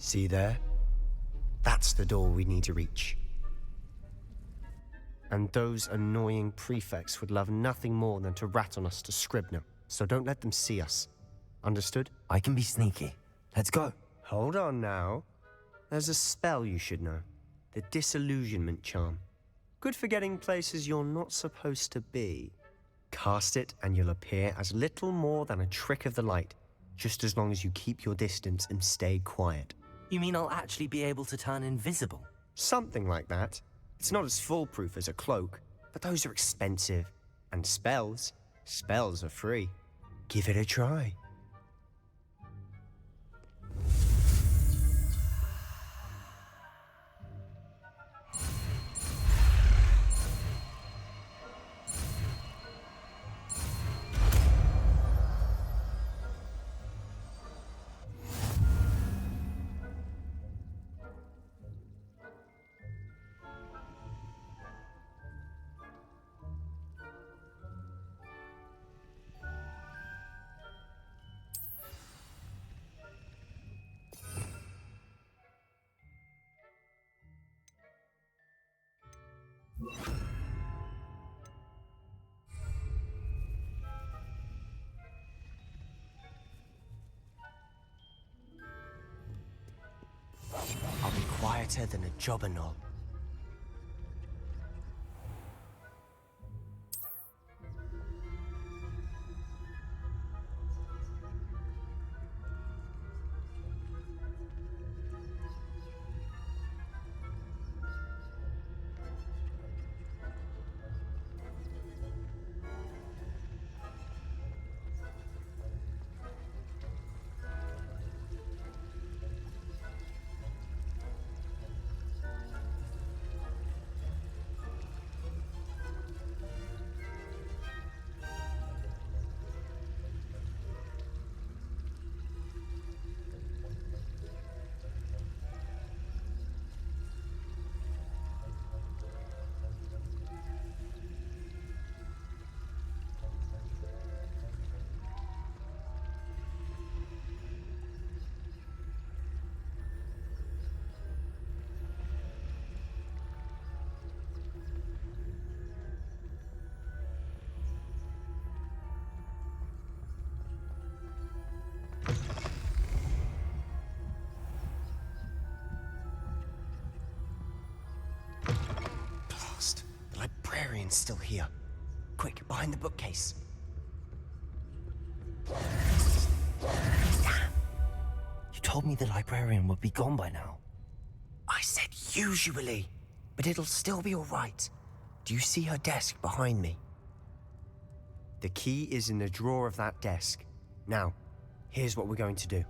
See there? That's the door we need to reach. And those annoying prefects would love nothing more than to rat on us to Scribner, so don't let them see us. Understood? I can be sneaky. Let's go. Hold on now. There's a spell you should know. The Disillusionment Charm. Good for getting places you're not supposed to be. Cast it and you'll appear as little more than a trick of the light, just as long as you keep your distance and stay quiet. You mean I'll actually be able to turn invisible? Something like that. It's not as foolproof as a cloak, but those are expensive. And spells are free. Give it a try. I'll be quieter than a jobberknoll. Blast! The librarian's still here. Quick, behind the bookcase. You told me the librarian would be gone by now. I said usually, but it'll still be all right. Do you see her desk behind me? The key is in the drawer of that desk. Now, here's what we're going to do.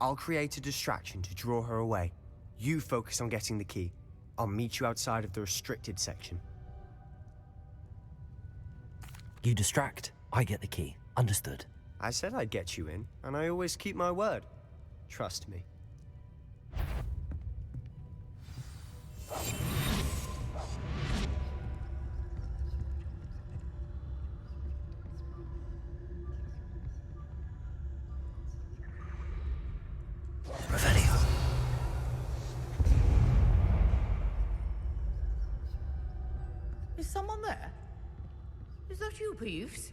I'll create a distraction to draw her away. You focus on getting the key. I'll meet you outside of the restricted section. You distract, I get the key. Understood. I said I'd get you in, and I always keep my word. Trust me. Revelio. Is someone there? Is that you, Peeves?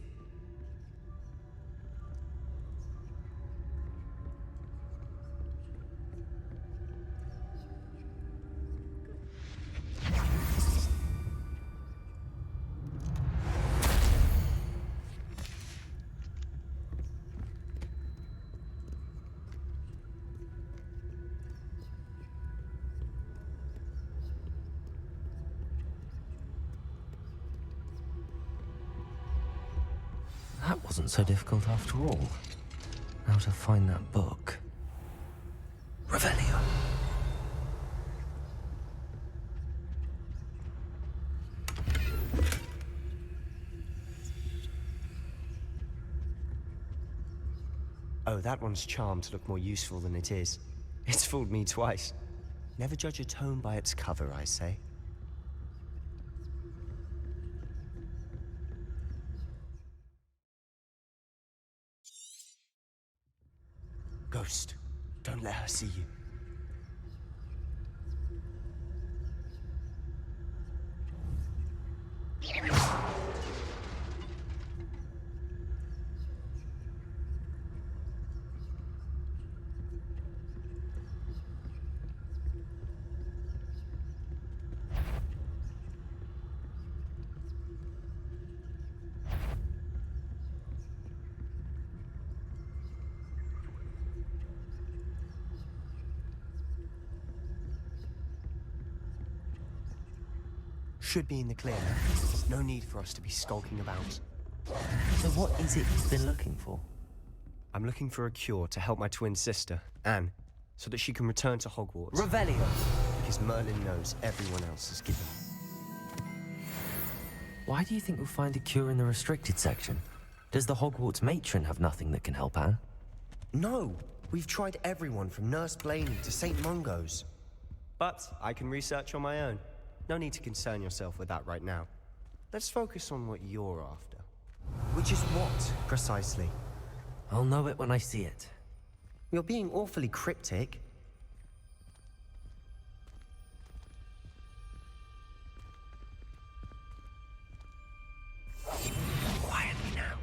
That wasn't so difficult after all. Now to find that book. Revelio. Oh, that one's charmed to look more useful than it is. It's fooled me twice. Never judge a tome by its cover, I say. Ghost, don't let her see you. should be in the clear. No need for us to be skulking about. So what is it you've been looking for? I'm looking for a cure to help my twin sister, Anne, so that she can return to Hogwarts. Revelio! Because Merlin knows everyone else is given. Why do you think we'll find a cure in the restricted section? Does the Hogwarts matron have nothing that can help Anne? No! We've tried everyone from Nurse Blaney to St. Mungo's. But I can research on my own. No need to concern yourself with that right now. Let's focus on what you're after. Which is what, precisely? I'll know it when I see it. You're being awfully cryptic. Quietly now.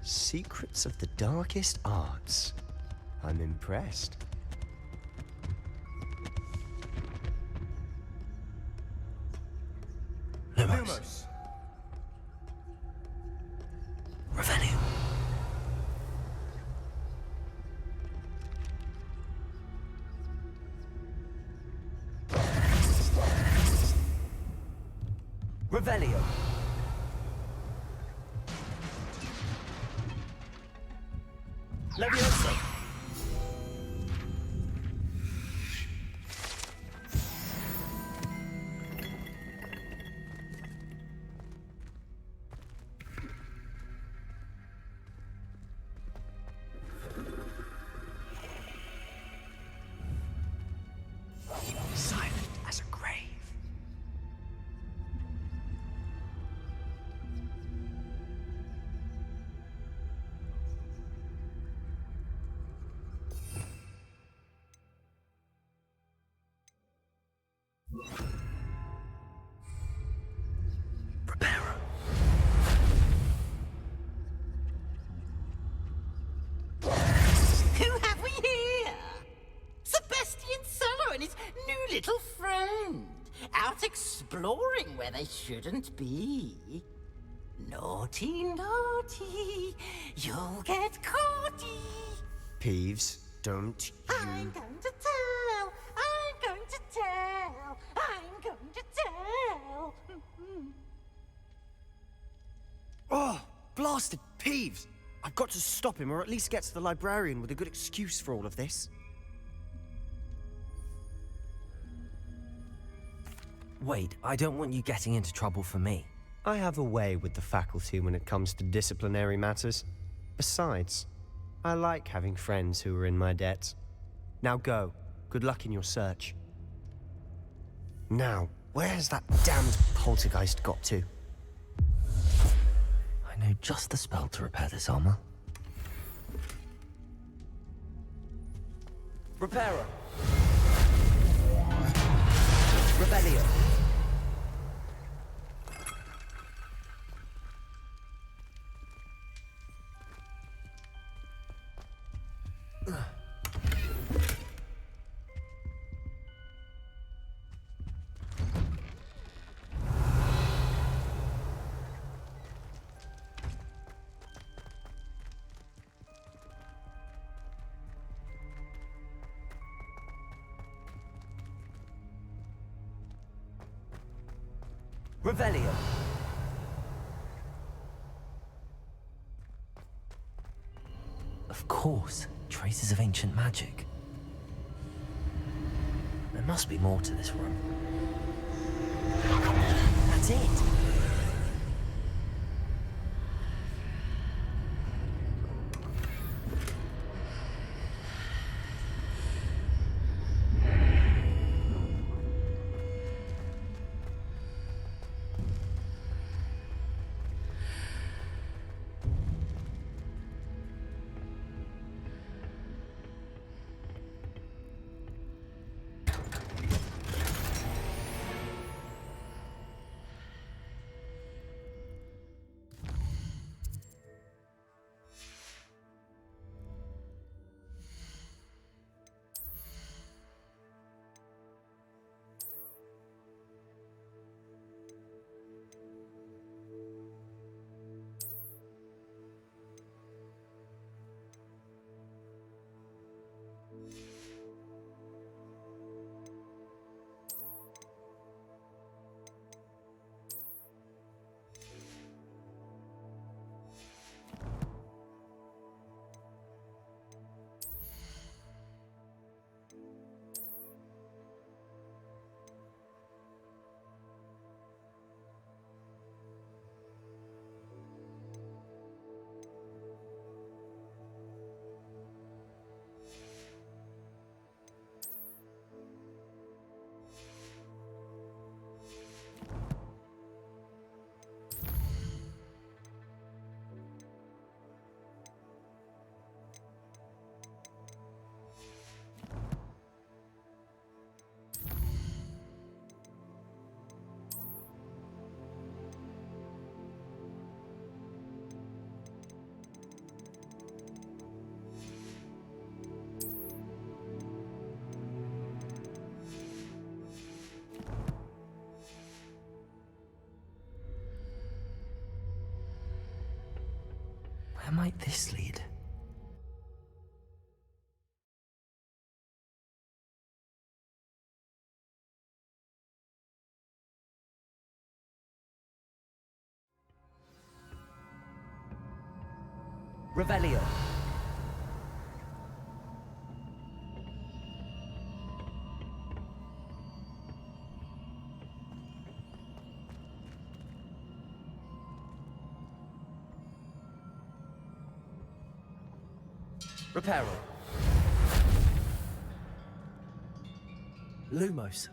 Secrets of the darkest arts. I'm impressed. Lumos. Revelio. Revelio. Levioso. Silent as a grave. Preparo. Who have we here? Sebastian Sallow and his new little friend. Out exploring where they shouldn't be. Naughty, naughty. You'll get caughty. Peeves, don't I'm you... going to tell. I'm going to tell. I'm going to tell. Oh, blasted Peeves! I've got to stop him, or at least get to the librarian with a good excuse for all of this. Wait, I don't want you getting into trouble for me. I have a way with the faculty when it comes to disciplinary matters. Besides, I like having friends who are in my debt. Now go. Good luck in your search. Now, where's that damned poltergeist got to? I know just the spell to repair this armor. Reparo. Revelio. Revelio. Of course, traces of ancient magic. There must be more to this room. That's it! Where might this lead? Revelio. Reparo. Lumos.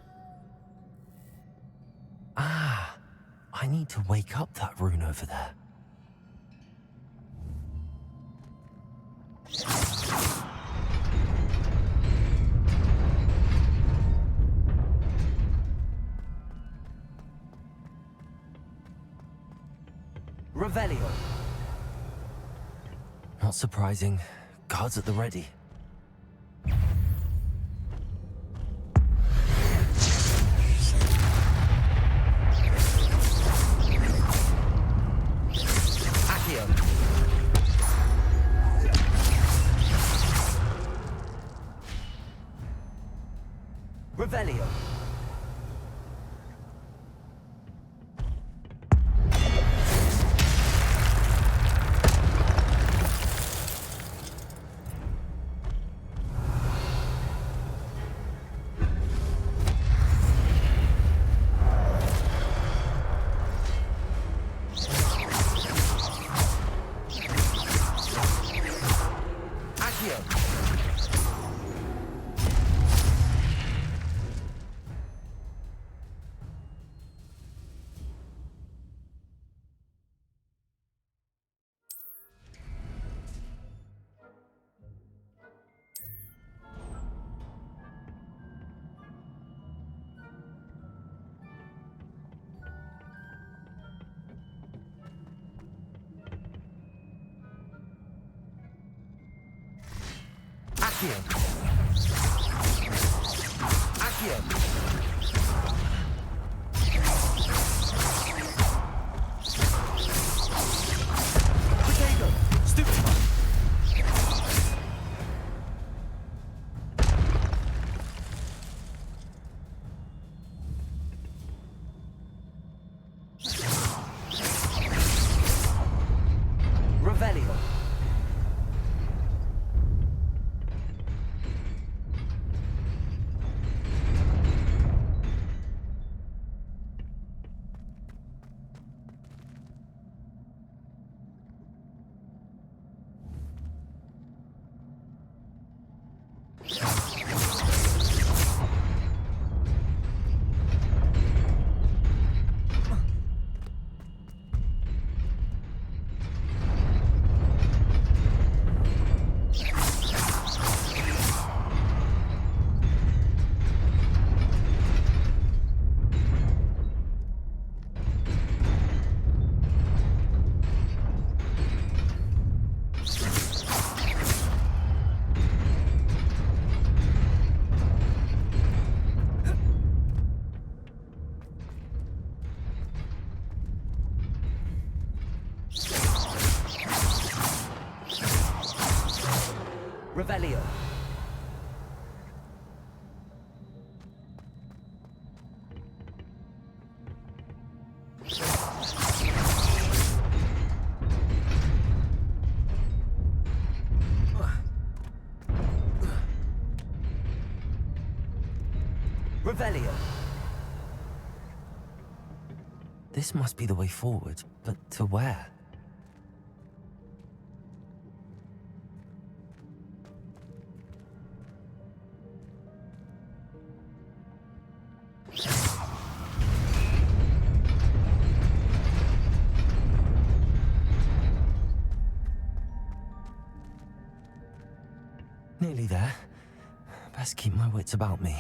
Ah, I need to wake up that rune over there. Revelio. Not surprising. Guards at the ready. Accio. Revelio. Accio. Accio. Potato. Stupefy. Revelio. Revelio. Revelio. This must be the way forward, but to where? Nearly there. Best keep my wits about me.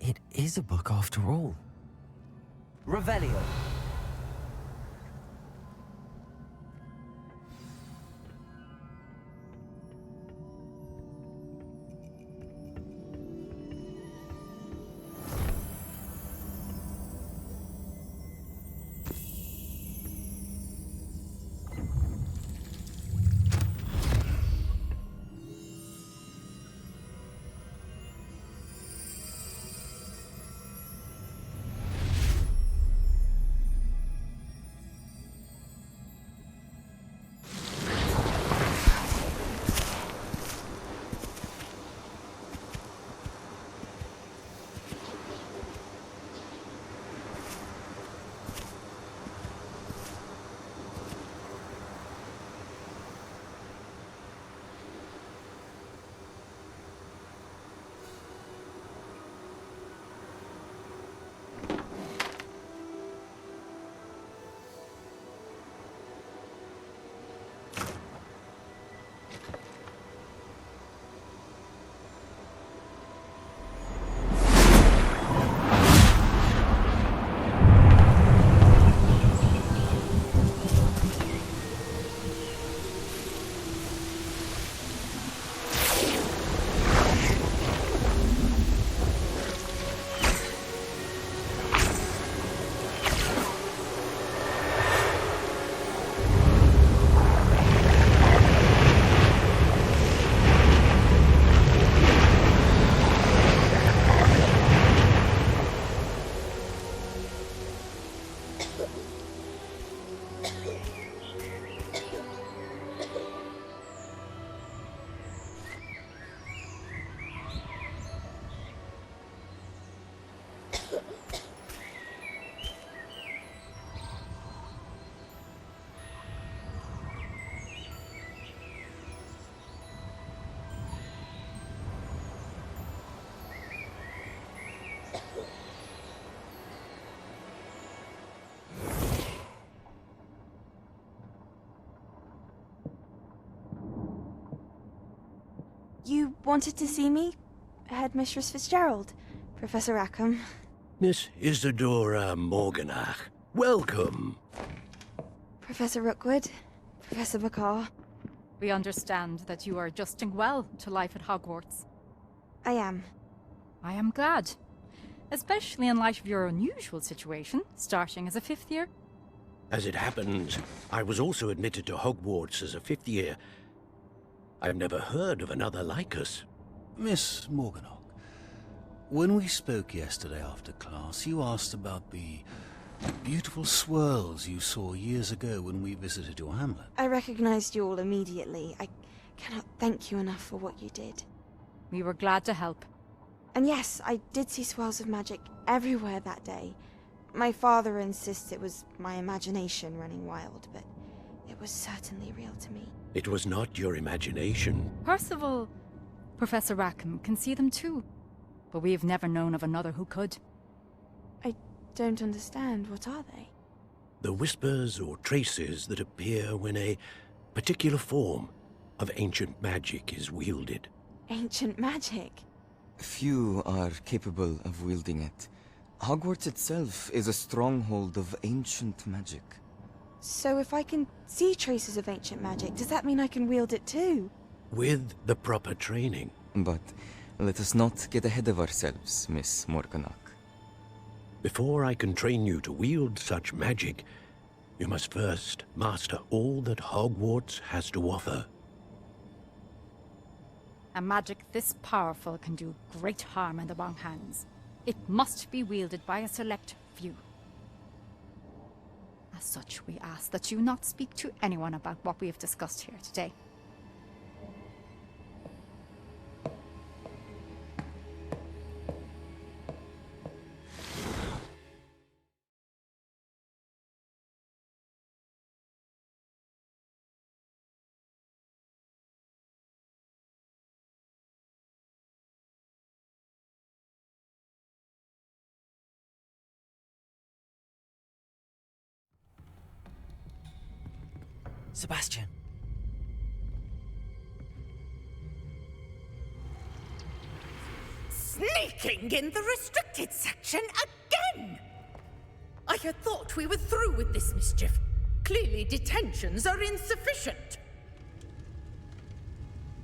It is a book after all. Revelio. You wanted to see me? Headmistress Fitzgerald, Professor Rackham. Miss Isadora Morganach, welcome. Professor Rookwood, Professor Bakar. We understand that you are adjusting well to life at Hogwarts. I am. I am glad. Especially in light of your unusual situation, starting as a fifth year. As it happens, I was also admitted to Hogwarts as a fifth year. I've never heard of another like us. Miss Morganach, when we spoke yesterday after class, you asked about the beautiful swirls you saw years ago when we visited your hamlet. I recognized you all immediately. I cannot thank you enough for what you did. We were glad to help. And yes, I did see swirls of magic everywhere that day. My father insists it was my imagination running wild, but it was certainly real to me. It was not your imagination. Percival, Professor Rackham can see them too. But we have never known of another who could. I don't understand. What are they? The whispers or traces that appear when a particular form of ancient magic is wielded. Ancient magic? Few are capable of wielding it. Hogwarts itself is a stronghold of ancient magic. So if I can see traces of ancient magic, does that mean I can wield it too? With the proper training. But let us not get ahead of ourselves, Miss Morganach. Before I can train you to wield such magic, you must first master all that Hogwarts has to offer. A magic this powerful can do great harm in the wrong hands. It must be wielded by a select few. As such, we ask that you not speak to anyone about what we have discussed here today. Sebastian. Sneaking in the restricted section again! I had thought we were through with this mischief. Clearly detentions are insufficient.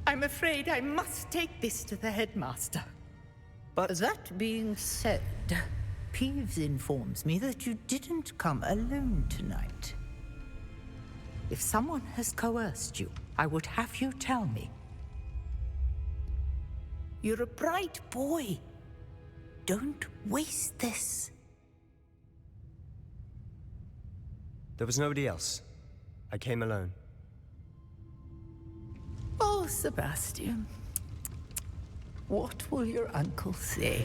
I'm afraid I must take this to the headmaster. But that being said, Peeves informs me that you didn't come alone tonight. If someone has coerced you, I would have you tell me. You're a bright boy. Don't waste this. There was nobody else. I came alone. Oh, Sebastian. What will your uncle say?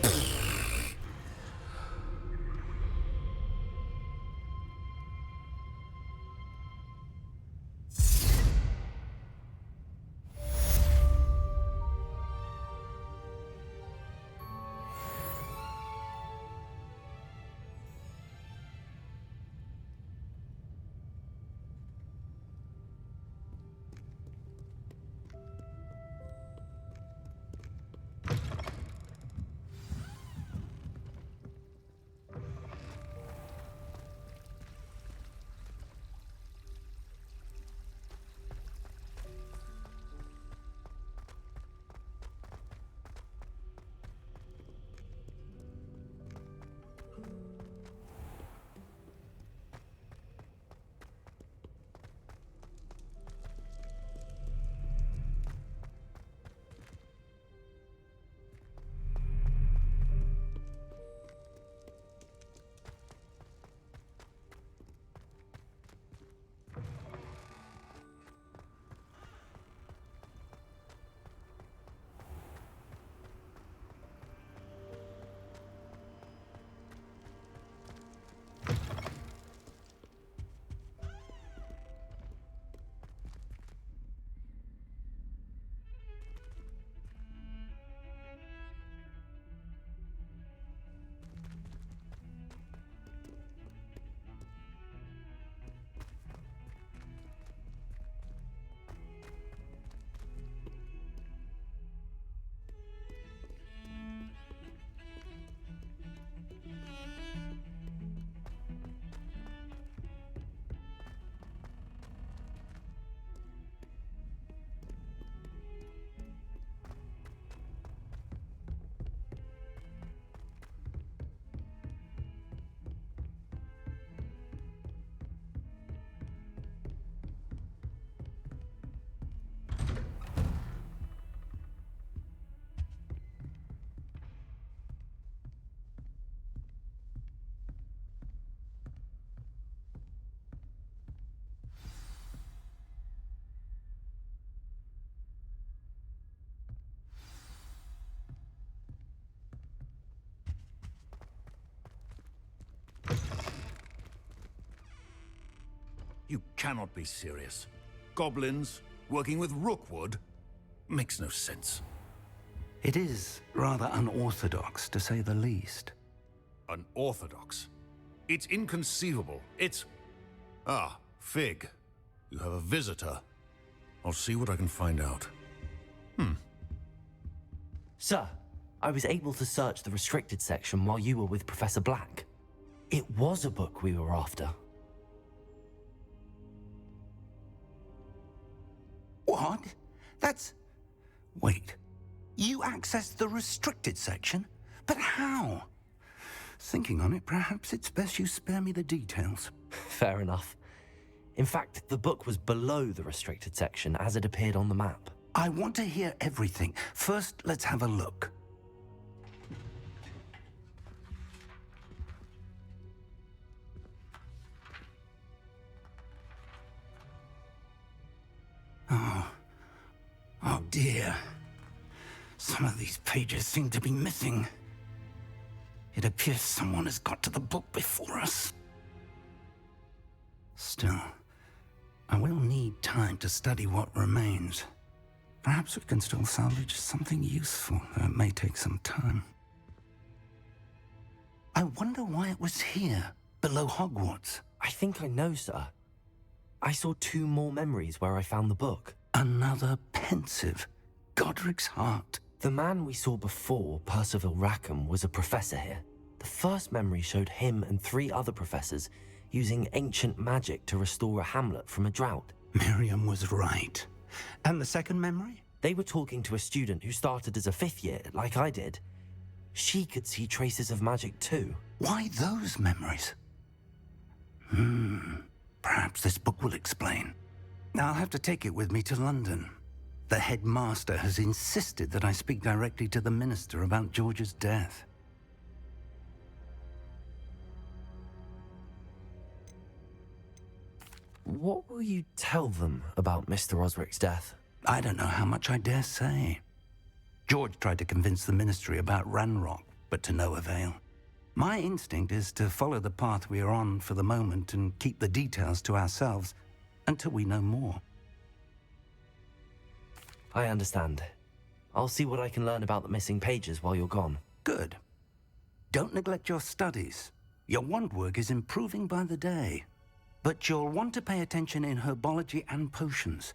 You cannot be serious. Goblins working with Rookwood? Makes no sense. It is rather unorthodox, to say the least. Unorthodox? It's inconceivable. It's... Ah, Fig. You have a visitor. I'll see what I can find out. Sir, I was able to search the restricted section while you were with Professor Black. It was a book we were after. What? That's... Wait. You accessed the restricted section? But how? Thinking on it, perhaps it's best you spare me the details. Fair enough. In fact, the book was below the restricted section as it appeared on the map. I want to hear everything. First, let's have a look. Oh dear. Some of these pages seem to be missing. It appears someone has got to the book before us. Still, I will need time to study what remains. Perhaps we can still salvage something useful, though it may take some time. I wonder why it was here, below Hogwarts. I think I know, sir. I saw 2 more memories where I found the book. Another pensive. Godric's heart. The man we saw before, Percival Rackham, was a professor here. The first memory showed him and 3 other professors using ancient magic to restore a hamlet from a drought. Miriam was right. And the second memory? They were talking to a student who started as a 5th year, like I did. She could see traces of magic too. Why those memories? Perhaps this book will explain. I'll have to take it with me to London. The headmaster has insisted that I speak directly to the minister about George's death. What will you tell them about Mr. Osric's death? I don't know how much I dare say. George tried to convince the ministry about Ranrock, but to no avail. My instinct is to follow the path we are on for the moment and keep the details to ourselves until we know more. I understand. I'll see what I can learn about the missing pages while you're gone. Good. Don't neglect your studies. Your wand work is improving by the day. But you'll want to pay attention in herbology and potions.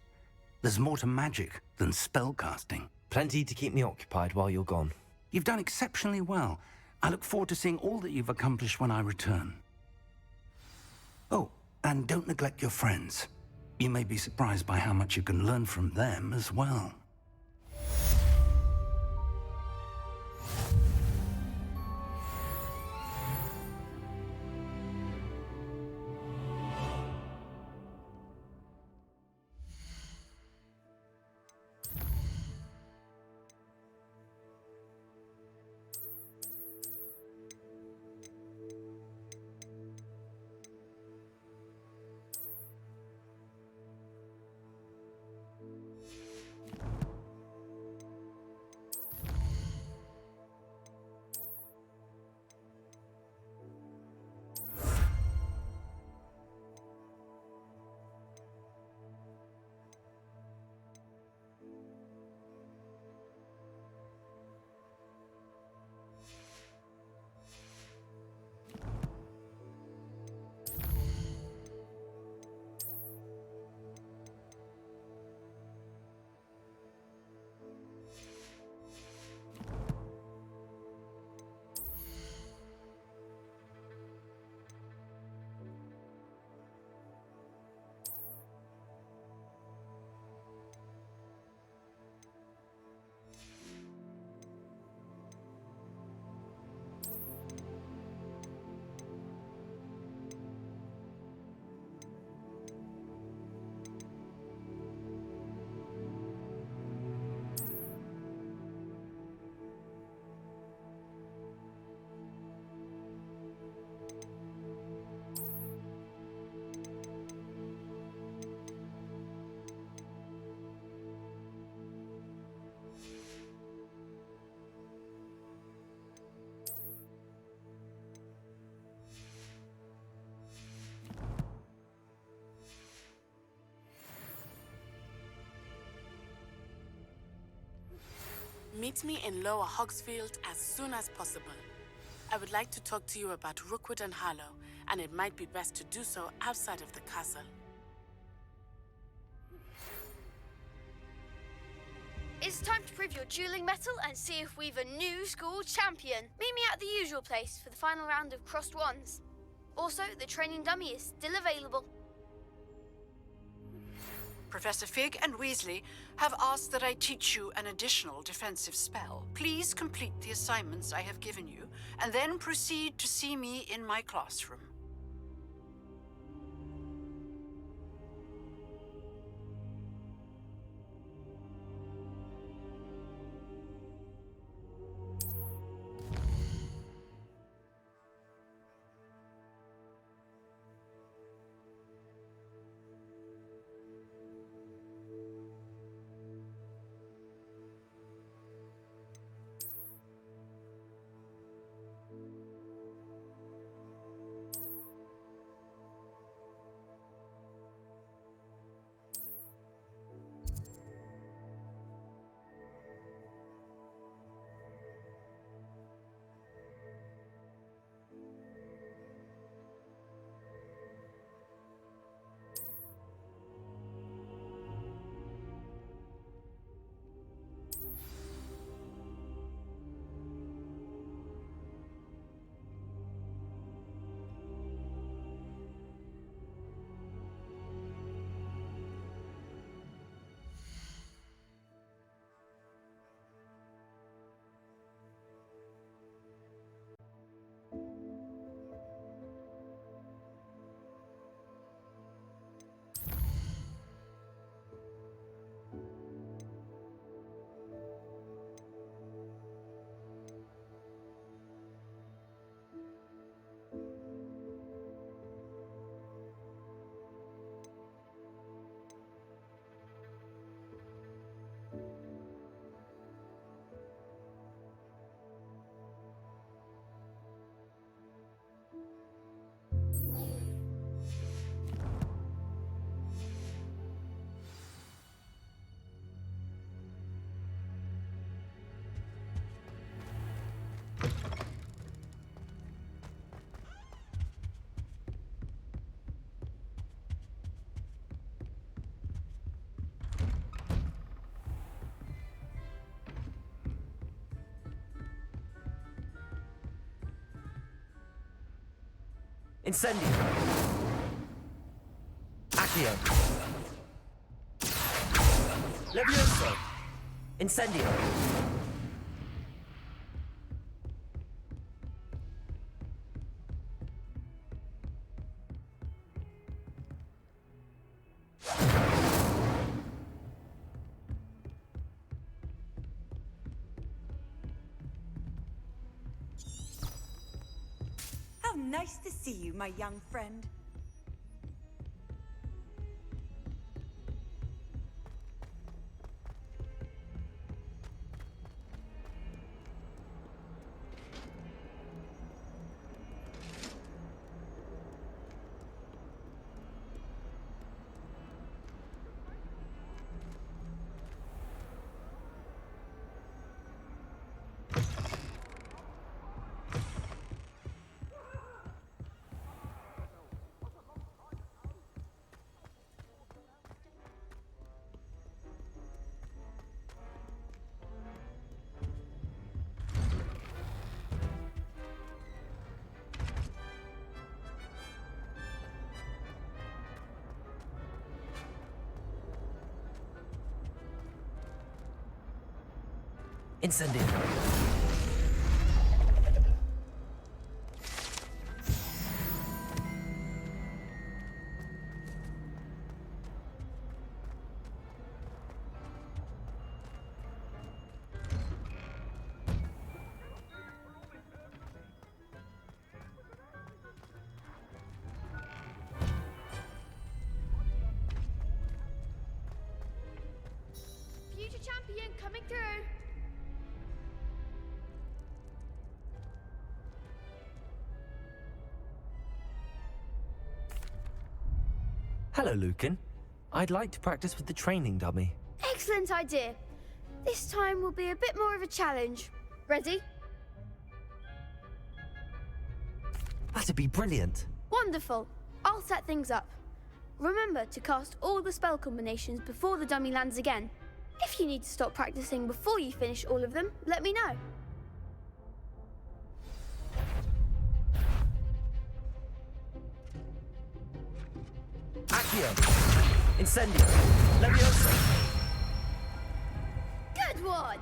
There's more to magic than spellcasting. Plenty to keep me occupied while you're gone. You've done exceptionally well. I look forward to seeing all that you've accomplished when I return. Oh, and don't neglect your friends. You may be surprised by how much you can learn from them as well. Meet me in Lower Hogsfield as soon as possible. I would like to talk to you about Rookwood and Harlow, and it might be best to do so outside of the castle. It's time to prove your dueling mettle and see if we've a new school champion. Meet me at the usual place for the final round of crossed wands. Also, the training dummy is still available. Professor Fig and Weasley have asked that I teach you an additional defensive spell. Please complete the assignments I have given you, and then proceed to see me in my classroom. Incendio. Accio. Levioso. Incendio. Nice to see you, my young friend. Incendio. Future champion coming through. Hello, Lucan. I'd like to practice with the training dummy. Excellent idea. This time will be a bit more of a challenge. Ready? that'd be brilliant. Wonderful. I'll set things up. Remember to cast all the spell combinations before the dummy lands again. If you need to stop practicing before you finish all of them, let me know. Accio! Incendio! Leviosa! Good one!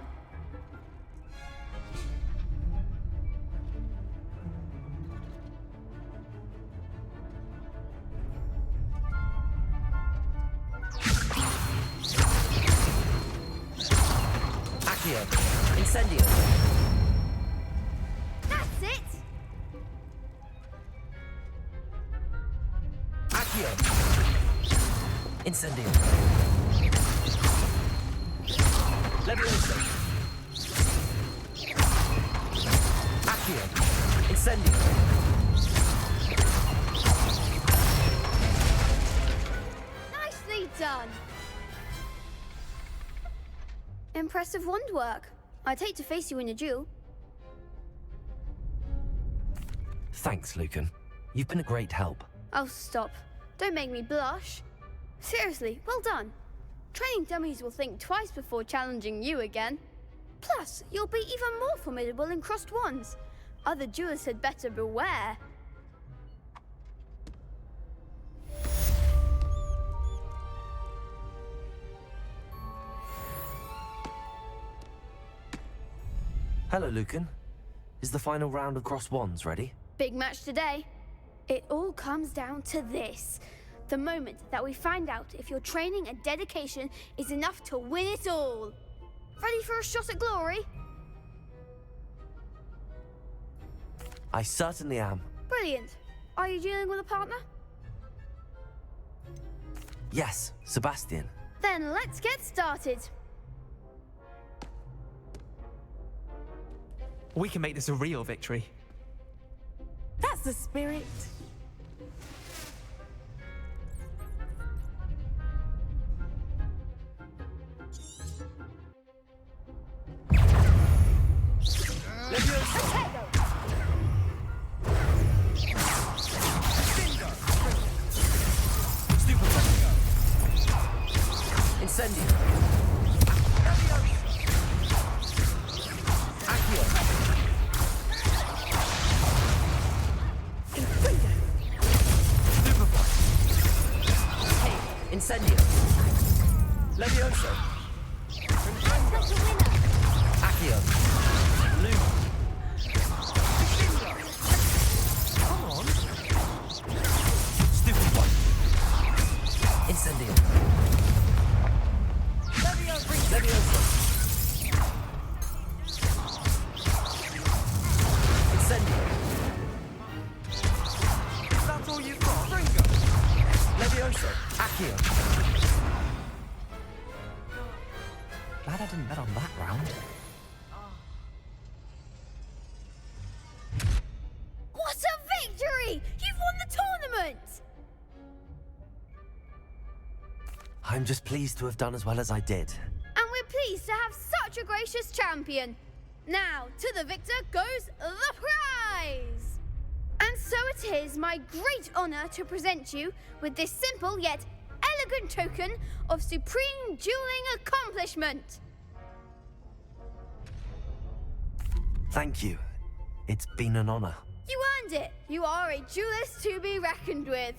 Accio! Incendio! That's it! Accio! Incendio! Leviosa! Accio! Incendio! Nicely done! Impressive wand work. I'd hate to face you in a duel. Thanks, Lucan. You've been a great help. Oh, stop. Don't make me blush. Seriously, well done. Training dummies will think twice before challenging you again. Plus, you'll be even more formidable in crossed wands. Other duelists had better beware. Hello, Lucan. Is the final round of crossed wands ready? Big match today. It all comes down to this. The moment that we find out if your training and dedication is enough to win it all. Ready for a shot at glory? I certainly am. Brilliant. Are you dealing with a partner? Yes, Sebastian. Then let's get started. We can make this a real victory. That's the spirit. Incendio! Accio! Superboy! Hey, Incendio! Levioso! Accio! Luma! Come on! Stupid one! Incendio! Levioso! Incendio! Is that all you've got? Ringo! Levioso! Accio! Glad I didn't bet on that round. What a victory! You've won the tournament! I'm just pleased to have done as well as I did. And we're pleased to have such a gracious champion. Now, to the victor goes the prize! And so it is my great honor to present you with this simple yet elegant token of supreme dueling accomplishment. Thank you. It's been an honor. You earned it. You are a duelist to be reckoned with.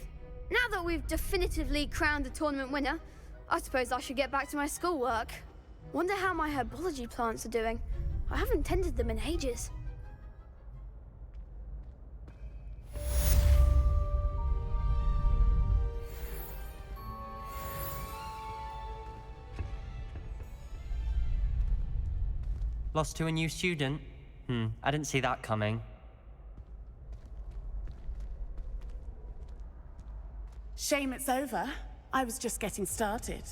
Now that we've definitively crowned the tournament winner, I suppose I should get back to my schoolwork. Wonder how my herbology plants are doing. I haven't tended them in ages. Lost to a new student? I didn't see that coming. Shame it's over. I was just getting started.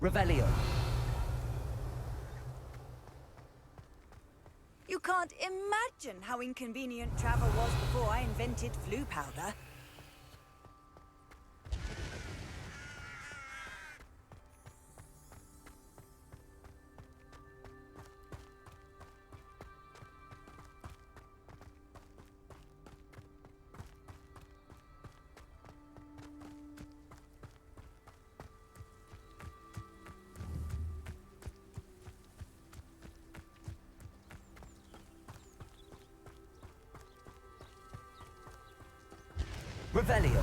Revelio. You can't imagine how inconvenient travel was before I invented flu powder. Revelio.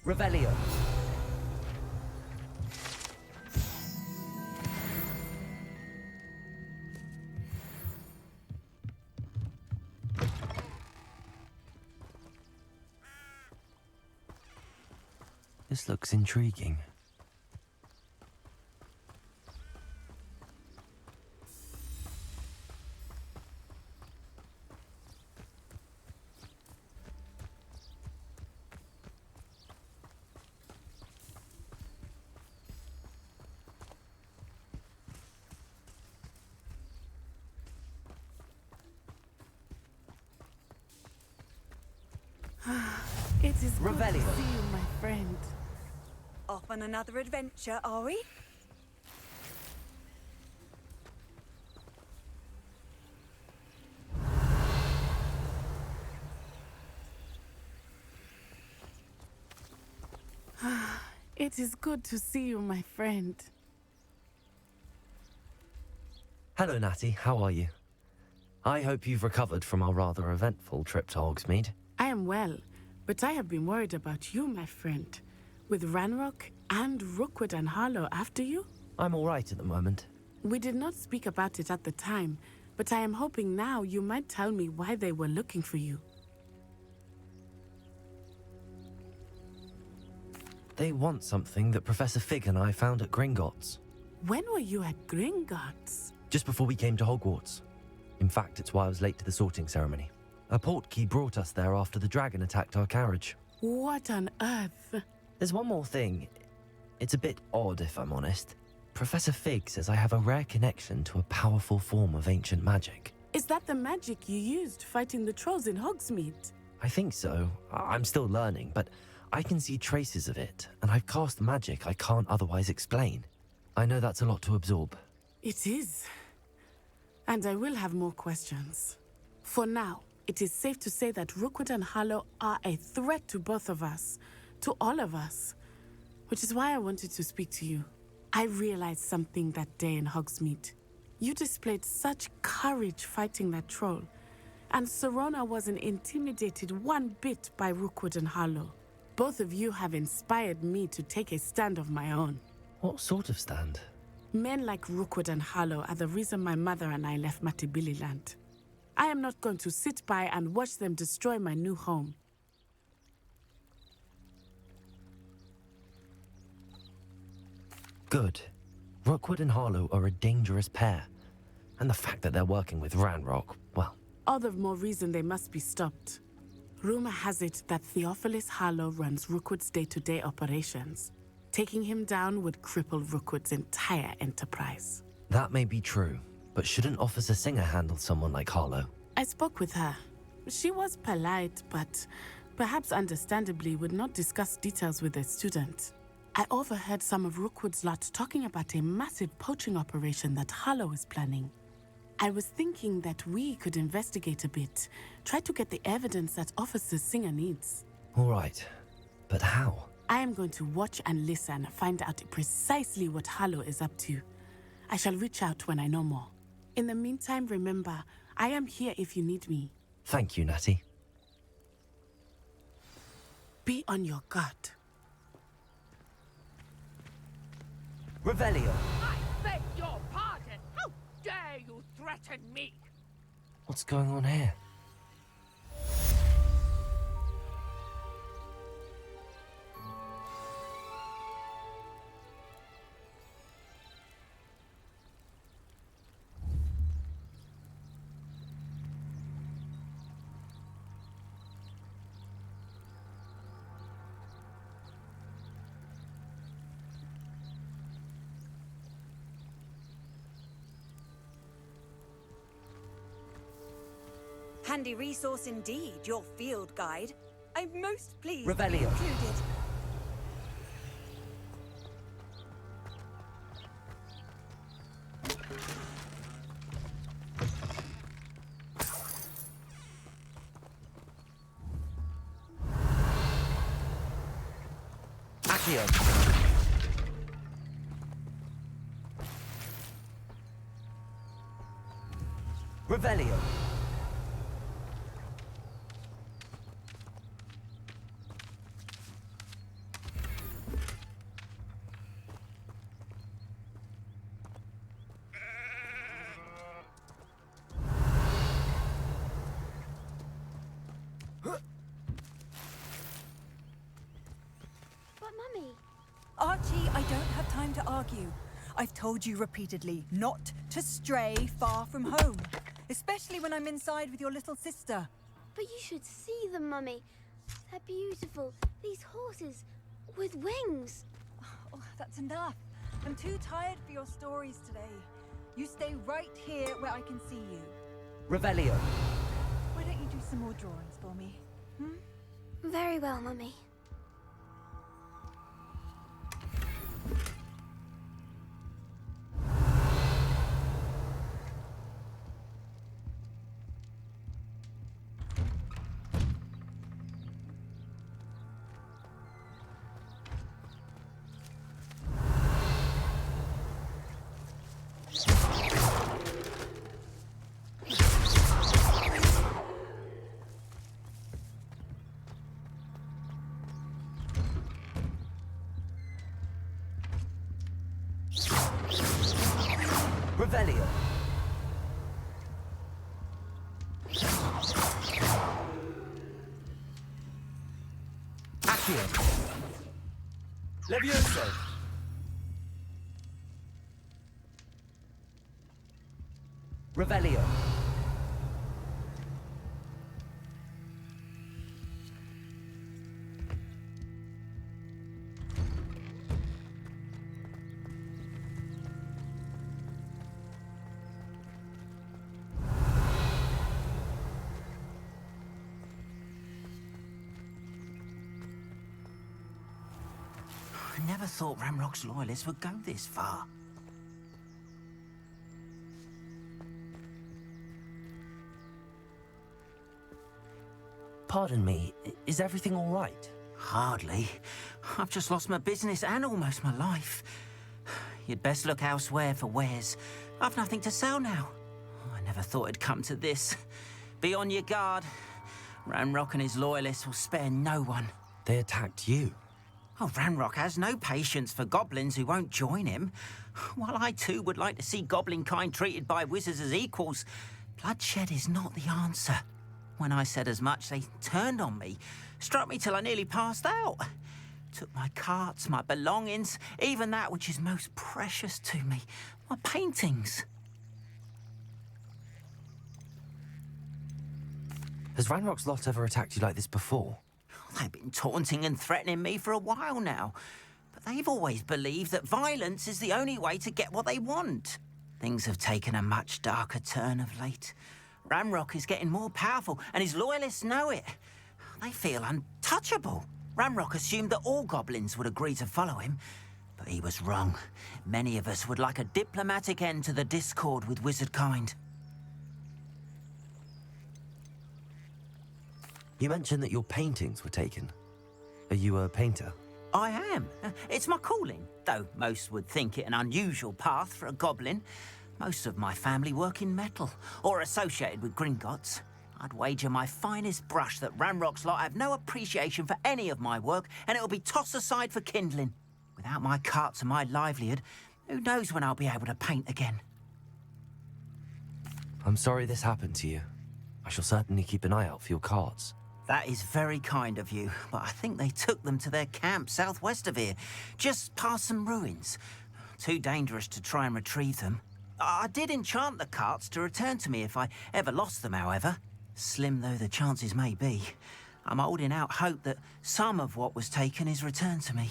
Revelio. This looks intriguing. It is good to Revelio. see you, my friend. Off on another adventure, are we? It is good to see you, my friend. Hello, Natty. How are you? I hope you've recovered from our rather eventful trip to Hogsmeade. I am well, but I have been worried about you, my friend. With Ranrock and Rookwood and Harlow after you? I'm all right at the moment. We did not speak about it at the time, but I am hoping now you might tell me why they were looking for you. They want something that Professor Fig and I found at Gringotts. When were you at Gringotts? Just before we came to Hogwarts. In fact, it's why I was late to the sorting ceremony. A portkey brought us there after the dragon attacked our carriage. What on earth? There's one more thing. It's a bit odd, if I'm honest. Professor Fig says I have a rare connection to a powerful form of ancient magic. Is that the magic you used fighting the trolls in Hogsmeade? I think so. I'm still learning, but I can see traces of it, and I've cast magic I can't otherwise explain. I know that's a lot to absorb. It is. And I will have more questions. For now, it is safe to say that Rookwood and Harlow are a threat to both of us, to all of us, which is why I wanted to speak to you. I realized something that day in Hogsmeade. You displayed such courage fighting that troll, and Serona wasn't intimidated one bit by Rookwood and Harlow. Both of you have inspired me to take a stand of my own. What sort of stand? Men like Rookwood and Harlow are the reason my mother and I left Matabeleland. I am not going to sit by and watch them destroy my new home. Good. Rookwood and Harlow are a dangerous pair. And the fact that they're working with Ranrock, well... All the more reason they must be stopped. Rumor has it that Theophilus Harlow runs Rookwood's day-to-day operations. Taking him down would cripple Rookwood's entire enterprise. That may be true, but shouldn't Officer Singer handle someone like Harlow? I spoke with her. She was polite, but perhaps understandably would not discuss details with a student. I overheard some of Rookwood's lot talking about a massive poaching operation that Harlow is planning. I was thinking that we could investigate a bit, try to get the evidence that Officer Singer needs. All right, but how? I am going to watch and listen, find out precisely what Harlow is up to. I shall reach out when I know more. In the meantime, remember, I am here if you need me. Thank you, Natty. Be on your guard. Revelio! I beg your pardon! How dare you threaten me? What's going on here? Handy resource indeed, your field guide. I'm most pleased to be Revelio. included. Accio! Revelio! But Mummy... Archie, I don't have time to argue. I've told you repeatedly not to stray far from home, especially when I'm inside with your little sister. But you should see them, Mummy. They're beautiful. These horses with wings. Oh, that's enough. I'm too tired for your stories today. You stay right here where I can see you. Revelio! Why don't you do some more drawings for me? Very well, Mummy. Revelio! Accio! Levioso! Revelio! I never thought Ranrock's loyalists would go this far. Pardon me, is everything all right? Hardly. I've just lost my business and almost my life. You'd best look elsewhere for wares. I've nothing to sell now. I never thought it'd come to this. Be on your guard. Ranrock and his loyalists will spare no one. They attacked you. Oh, Ranrock has no patience for goblins who won't join him. While I too would like to see goblin kind treated by wizards as equals, bloodshed is not the answer. When I said as much, they turned on me, struck me till I nearly passed out. Took my carts, my belongings, even that which is most precious to me, my paintings. Has Ranrock's lot ever attacked you like this before? They've been taunting and threatening me for a while now, but they've always believed that violence is the only way to get what they want. Things have taken a much darker turn of late. Ranrock is getting more powerful, and his loyalists know it. They feel untouchable. Ranrock assumed that all goblins would agree to follow him, but he was wrong. Many of us would like a diplomatic end to the discord with wizard kind. You mentioned that your paintings were taken. Are you a painter? I am. It's my calling, though most would think it an unusual path for a goblin. Most of my family work in metal, or associated with Gringotts. I'd wager my finest brush that Ranrock's lot have no appreciation for any of my work, and it'll be tossed aside for kindling. Without my carts and my livelihood, Who knows when I'll be able to paint again? I'm sorry this happened to you. I shall certainly keep an eye out for your cards. That is very kind of you, but I think they took them to their camp southwest of here, just past some ruins. Too dangerous to try and retrieve them. I did enchant the carts to return to me if I ever lost them, however. Slim though the chances may be, I'm holding out hope that some of what was taken is returned to me.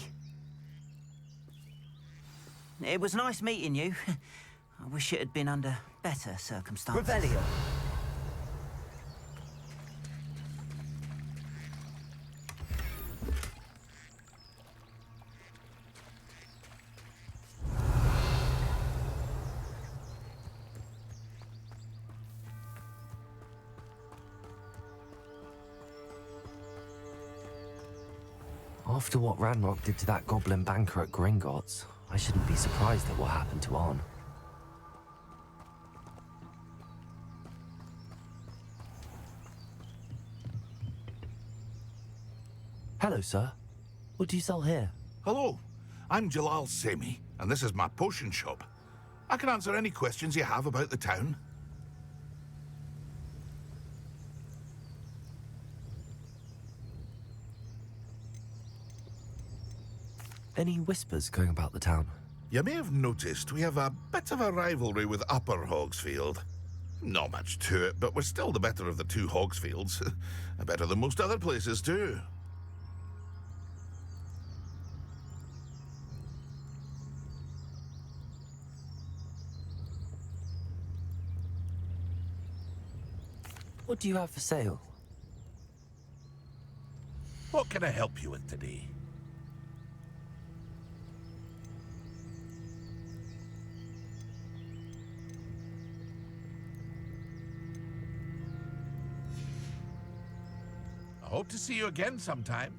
It was nice meeting you. I wish it had been under better circumstances. Revelio. After what Ranrock did to that goblin banker at Gringotts, I shouldn't be surprised at what happened to Arn. Hello, sir. What do you sell here? Hello, I'm Jalal Semi, and this is my potion shop. I can answer any questions you have about the town. Any whispers going about the town? You may have noticed we have a bit of a rivalry with Upper Hogsfield. Not much to it, but we're still the better of the two Hogsfields. Better than most other places, too. What do you have for sale? What can I help you with today? I hope to see you again sometime.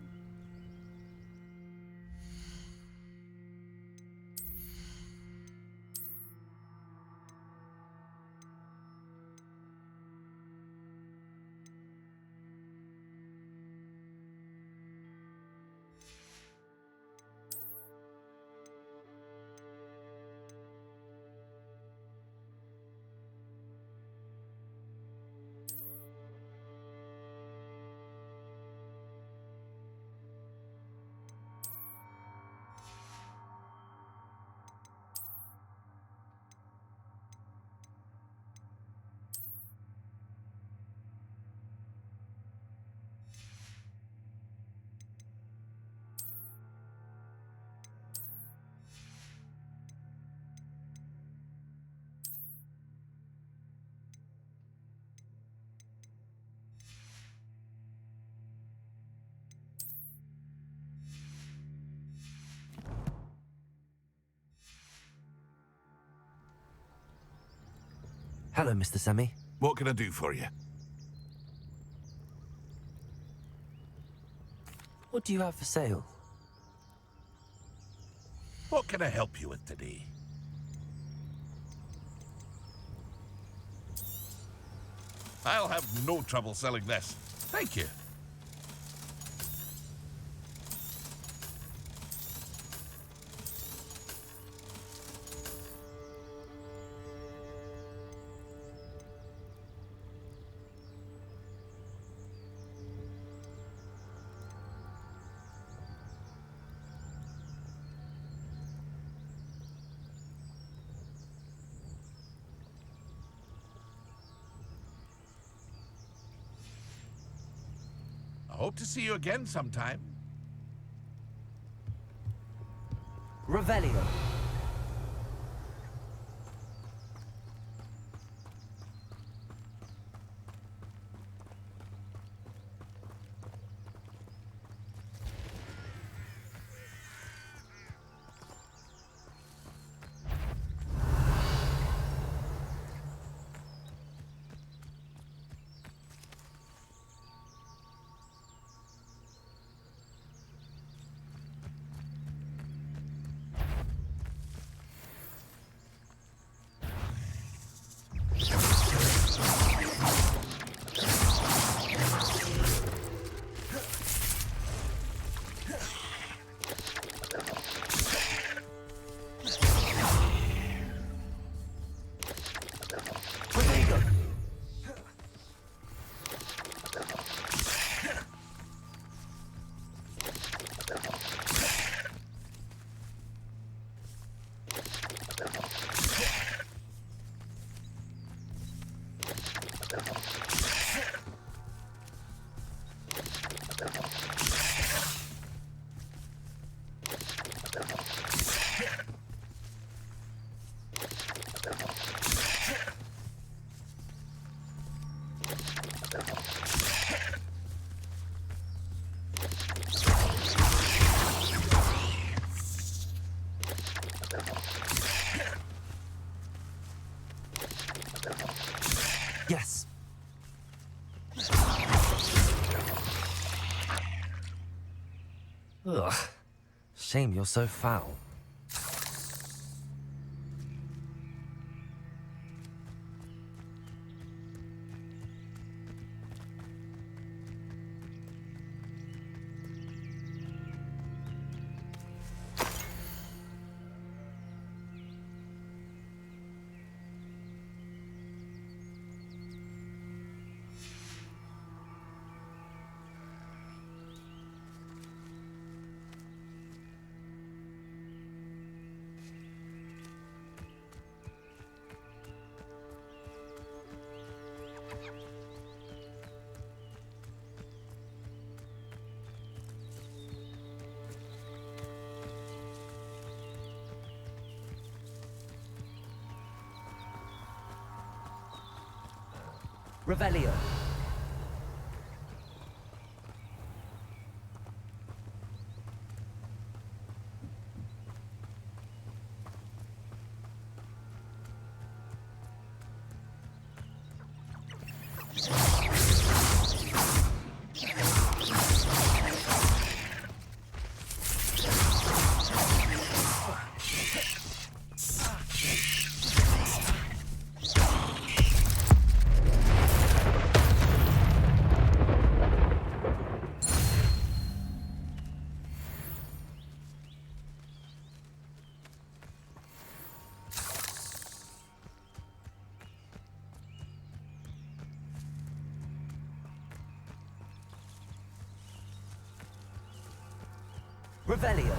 Hello, Mr. Semi. What can I do for you? What do you have for sale? What can I help you with today? I'll have no trouble selling this. Thank you. I hope to see you again sometime. Revelio. Yes. Ugh. Shame you're so foul. Revelio. Revelio.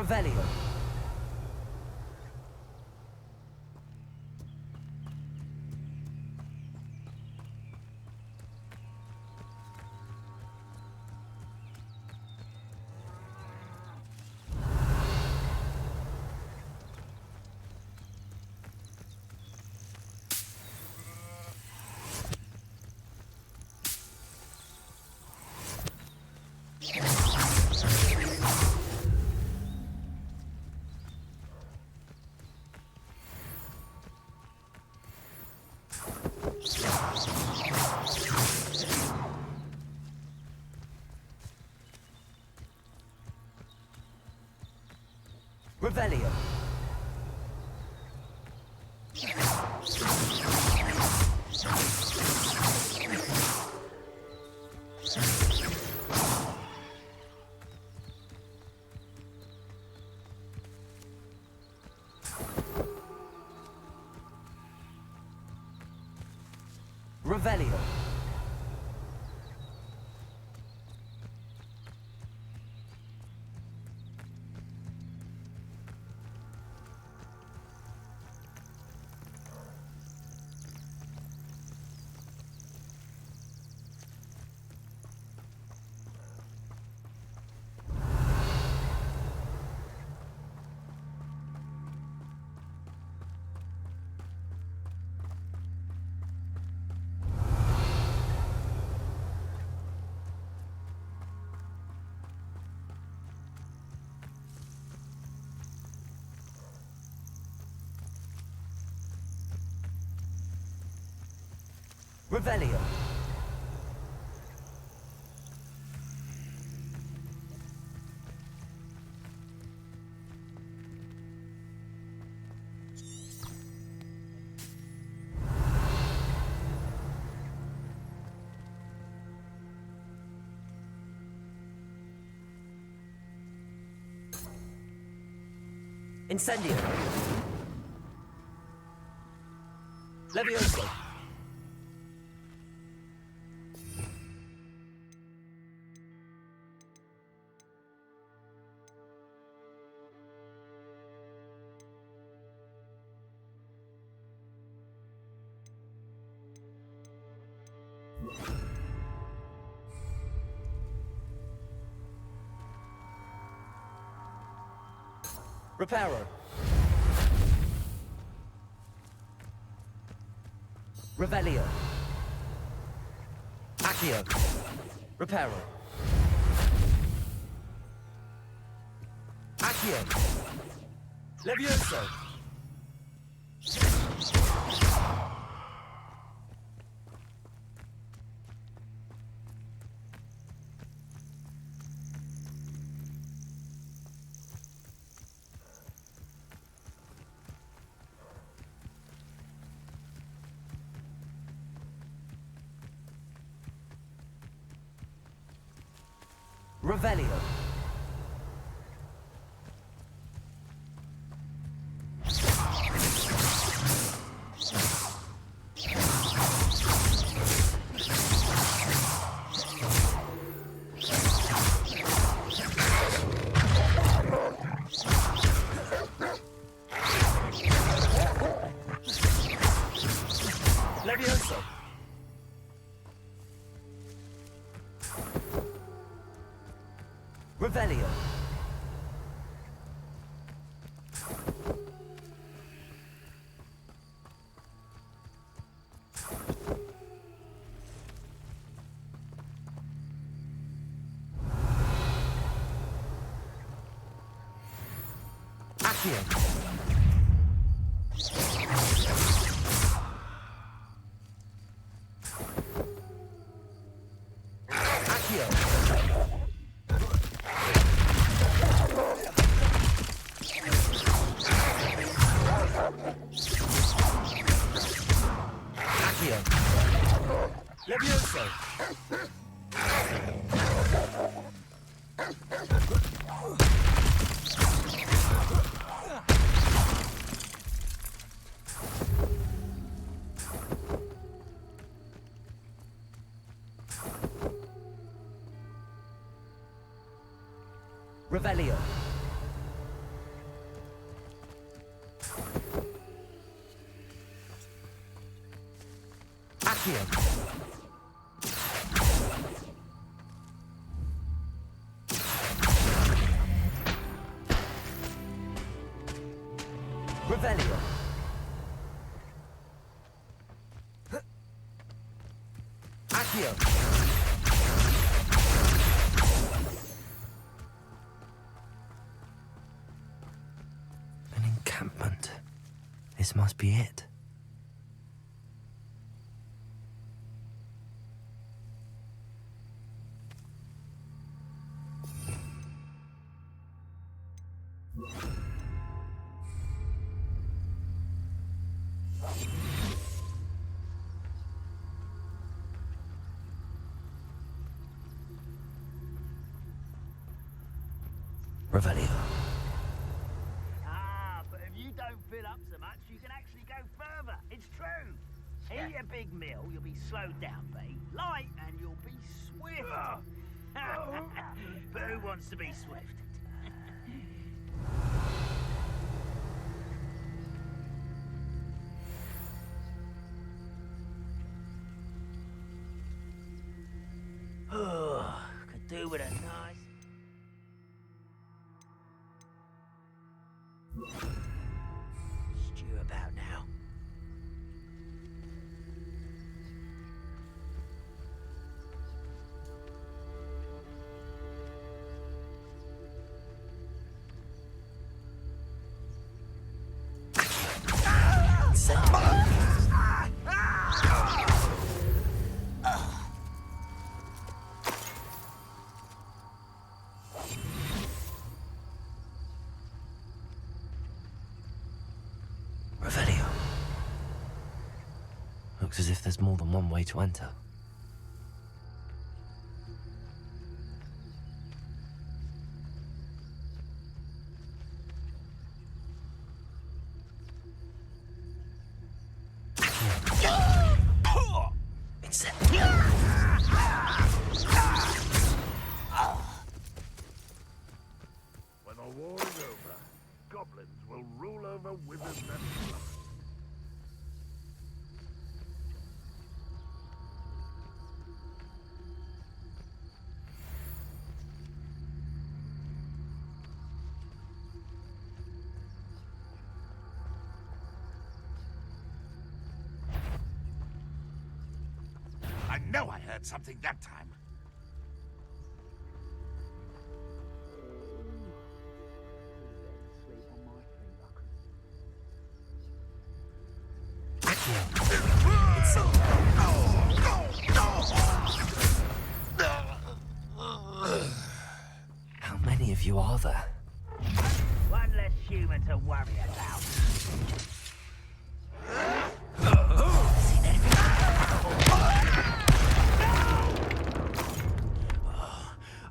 Revelio. Revelio. Revelio. Revelio. Incendio. Levioso. Reparo. Revelio. Accio. Reparo. Accio. Levioso. Revelio. Levioso. Revelio. Accio. Accio. Accio. Levioso. Revelio. Accio. Revelio. Accio. An encampment. This must be it. Revelio. But if you don't fill up so much, you can actually go further. It's true. Eat a big meal, you'll be slowed down, but eat light and you'll be swift. But who wants to be swift? Could do with a nice... stew about now. Revelio. Looks as if there's more than one way to enter. That's it. When the war is over, goblins will rule over wizards and wizards. I know I heard something that time. How many of you are there? One less human to worry about.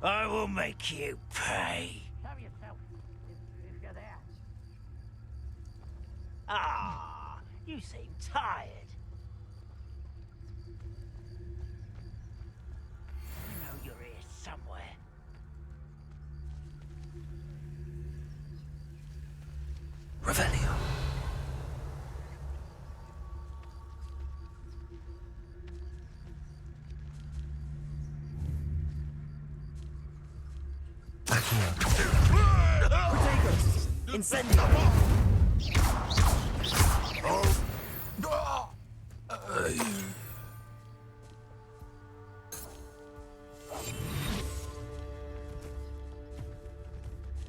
I will make you pay. Show yourself if you're there. Ah, you seem tired. You know you're here somewhere. Revelio. Protagos! Incendio!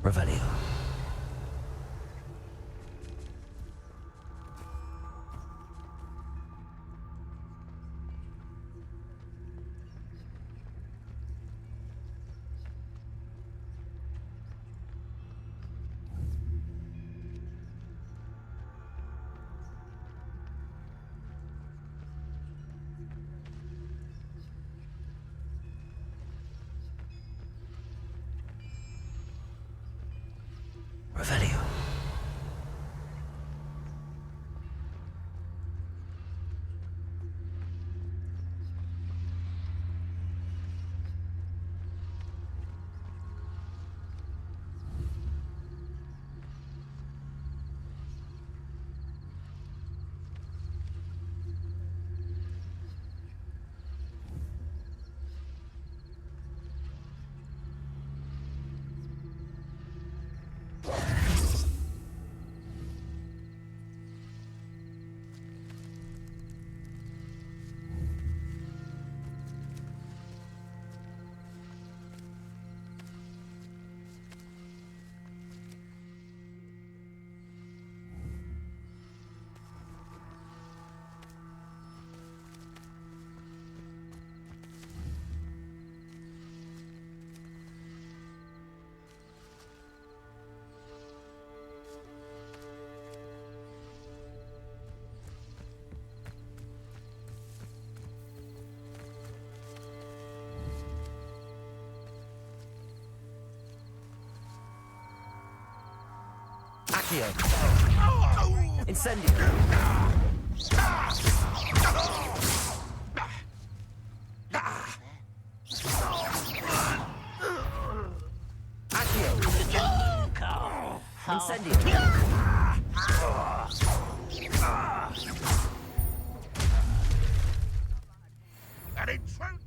Revelio. Revelio. Accio! Incendio! Accio! Incendio! An intruder!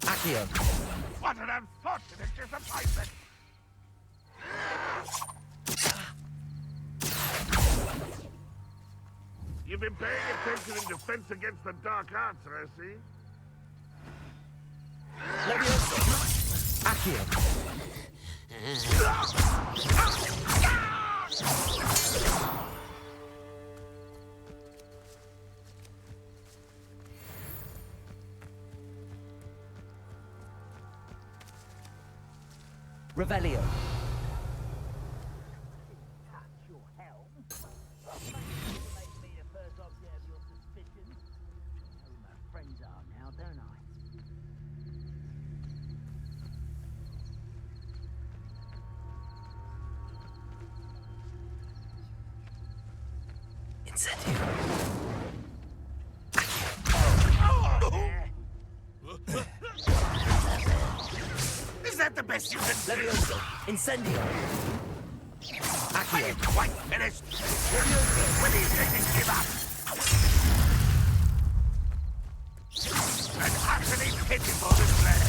Accio! What an unfortunate disappointment! You've been paying attention in defense against the dark arts, I see. Levioso! Accio! Revelio! Touch your helm. Make me the first object of your suspicion. Incendio. Is that the best you can do? Levioso. Incendio. Are you quite finished? When are you going to give up? An utterly pitiful display.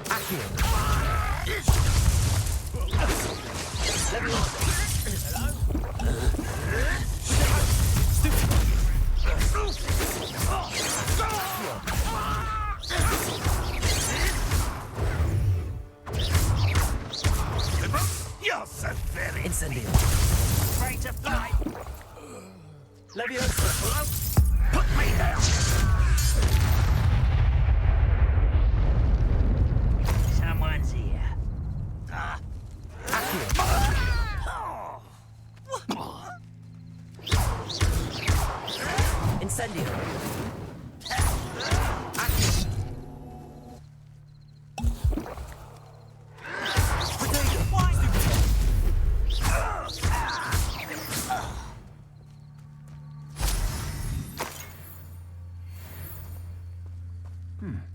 Accio. You're so very Incendio. afraid to fly. Levioso. Put me down. Someone's here. Incendio.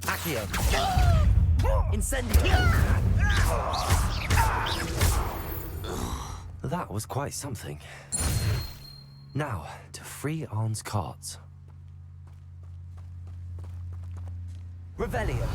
Accio. Incendio. That was quite something. Now, to free Arn's carts. Revelio.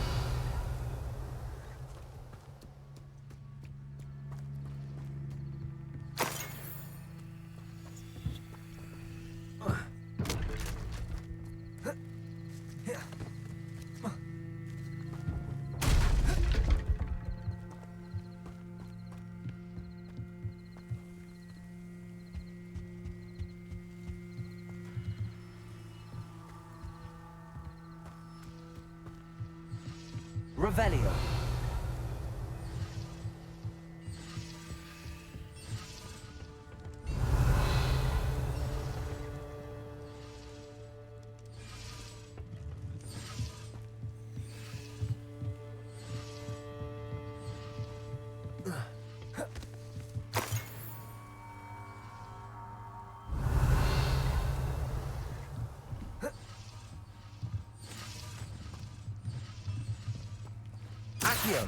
Revelio. Accio.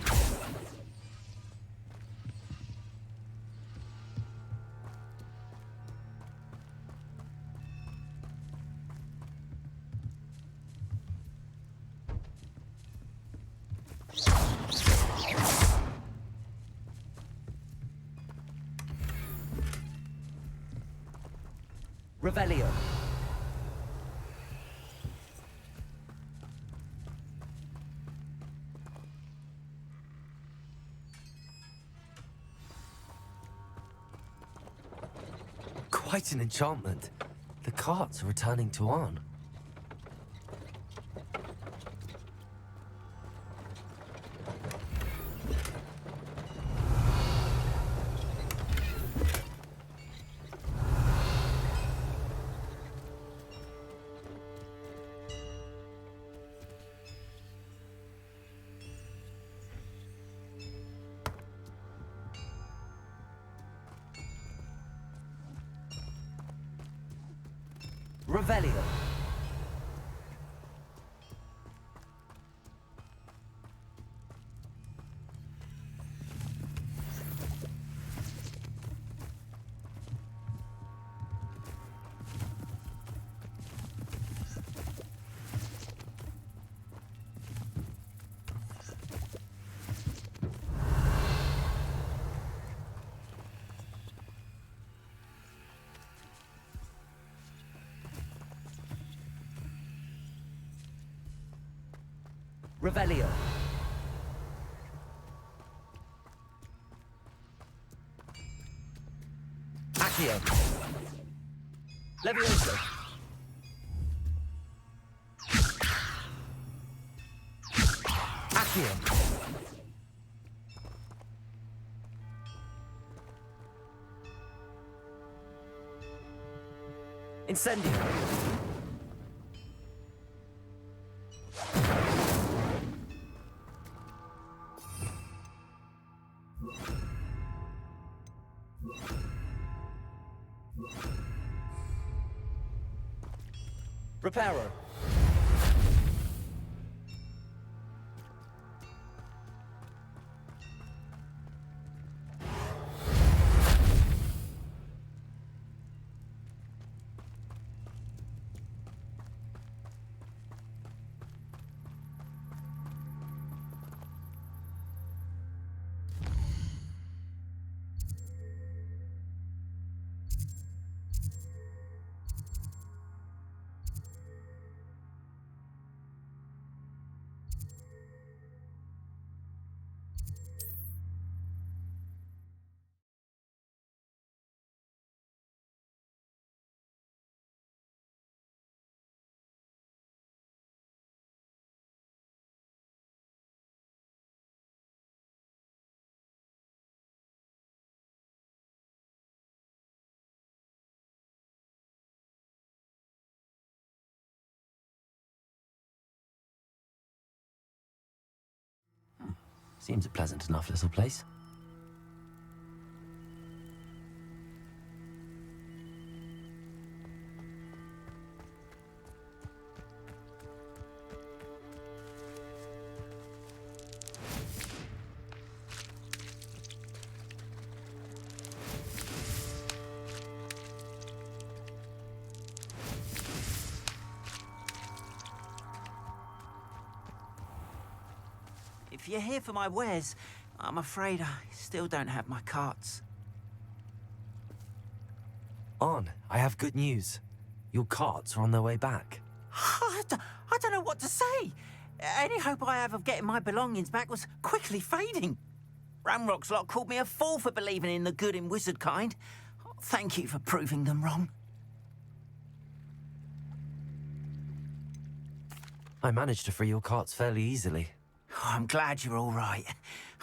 Revelio. Quite an enchantment. The carts are returning to Arn. Revelio. Revelio. Accio. Levioso. Accio. Incendio. Reparo. Seems a pleasant enough little place. If you're here for my wares, I'm afraid I still don't have my carts. On, I have good news. Your carts are on their way back. I don't know what to say. Any hope I have of getting my belongings back was quickly fading. Ranrock's lot called me a fool for believing in the good in wizard kind. Thank you for proving them wrong. I managed to free your carts fairly easily. Oh, I'm glad you're all right.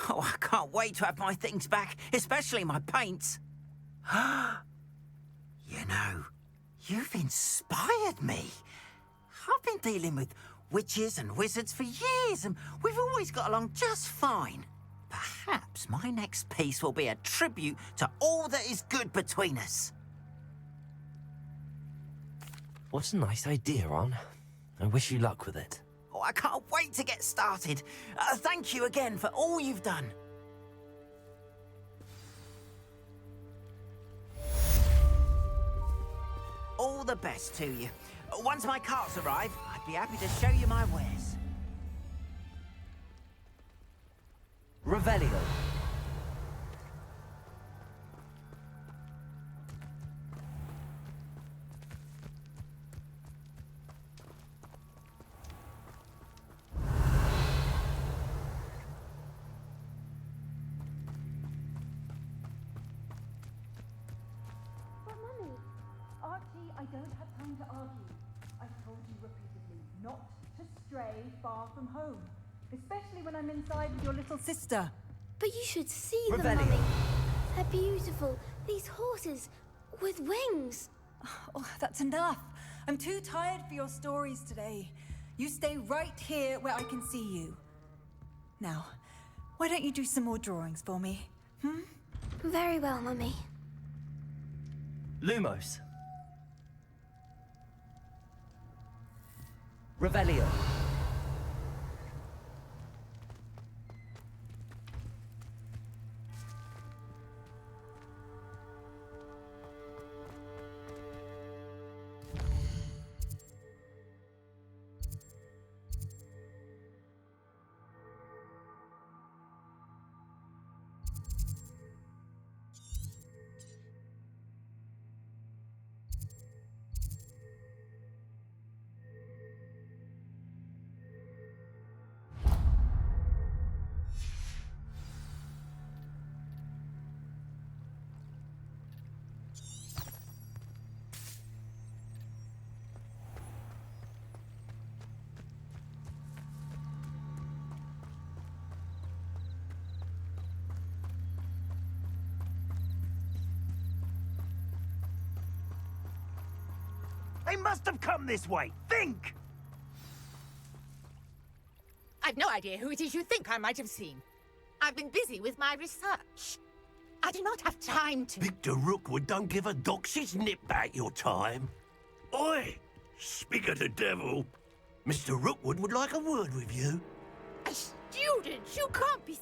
Oh, I can't wait to have my things back, especially my paints. You know, you've inspired me. I've been dealing with witches and wizards for years, and we've always got along just fine. Perhaps my next piece will be a tribute to all that is good between us. What a nice idea, On. I wish you luck with it. Oh, I can't wait to get started. Thank you again for all you've done. All the best to you. Once my carts arrive, I'd be happy to show you my wares. Revelio. I don't have time to argue. I've told you repeatedly not to stray far from home, especially when I'm inside with your little sister. But you should see them, Revelio. Mummy. They're beautiful. These horses with wings. Oh, that's enough. I'm too tired for your stories today. You stay right here where I can see you. Now, why don't you do some more drawings for me? Very well, Mummy. Lumos. Revelio. They must have come this way. Think! I've no idea who it is you think I might have seen. I've been busy with my research. I do not have time to... Victor Rookwood don't give a doxy's nip back your time. Oi! Speak of the devil. Mr. Rookwood would like a word with you. A student? You can't be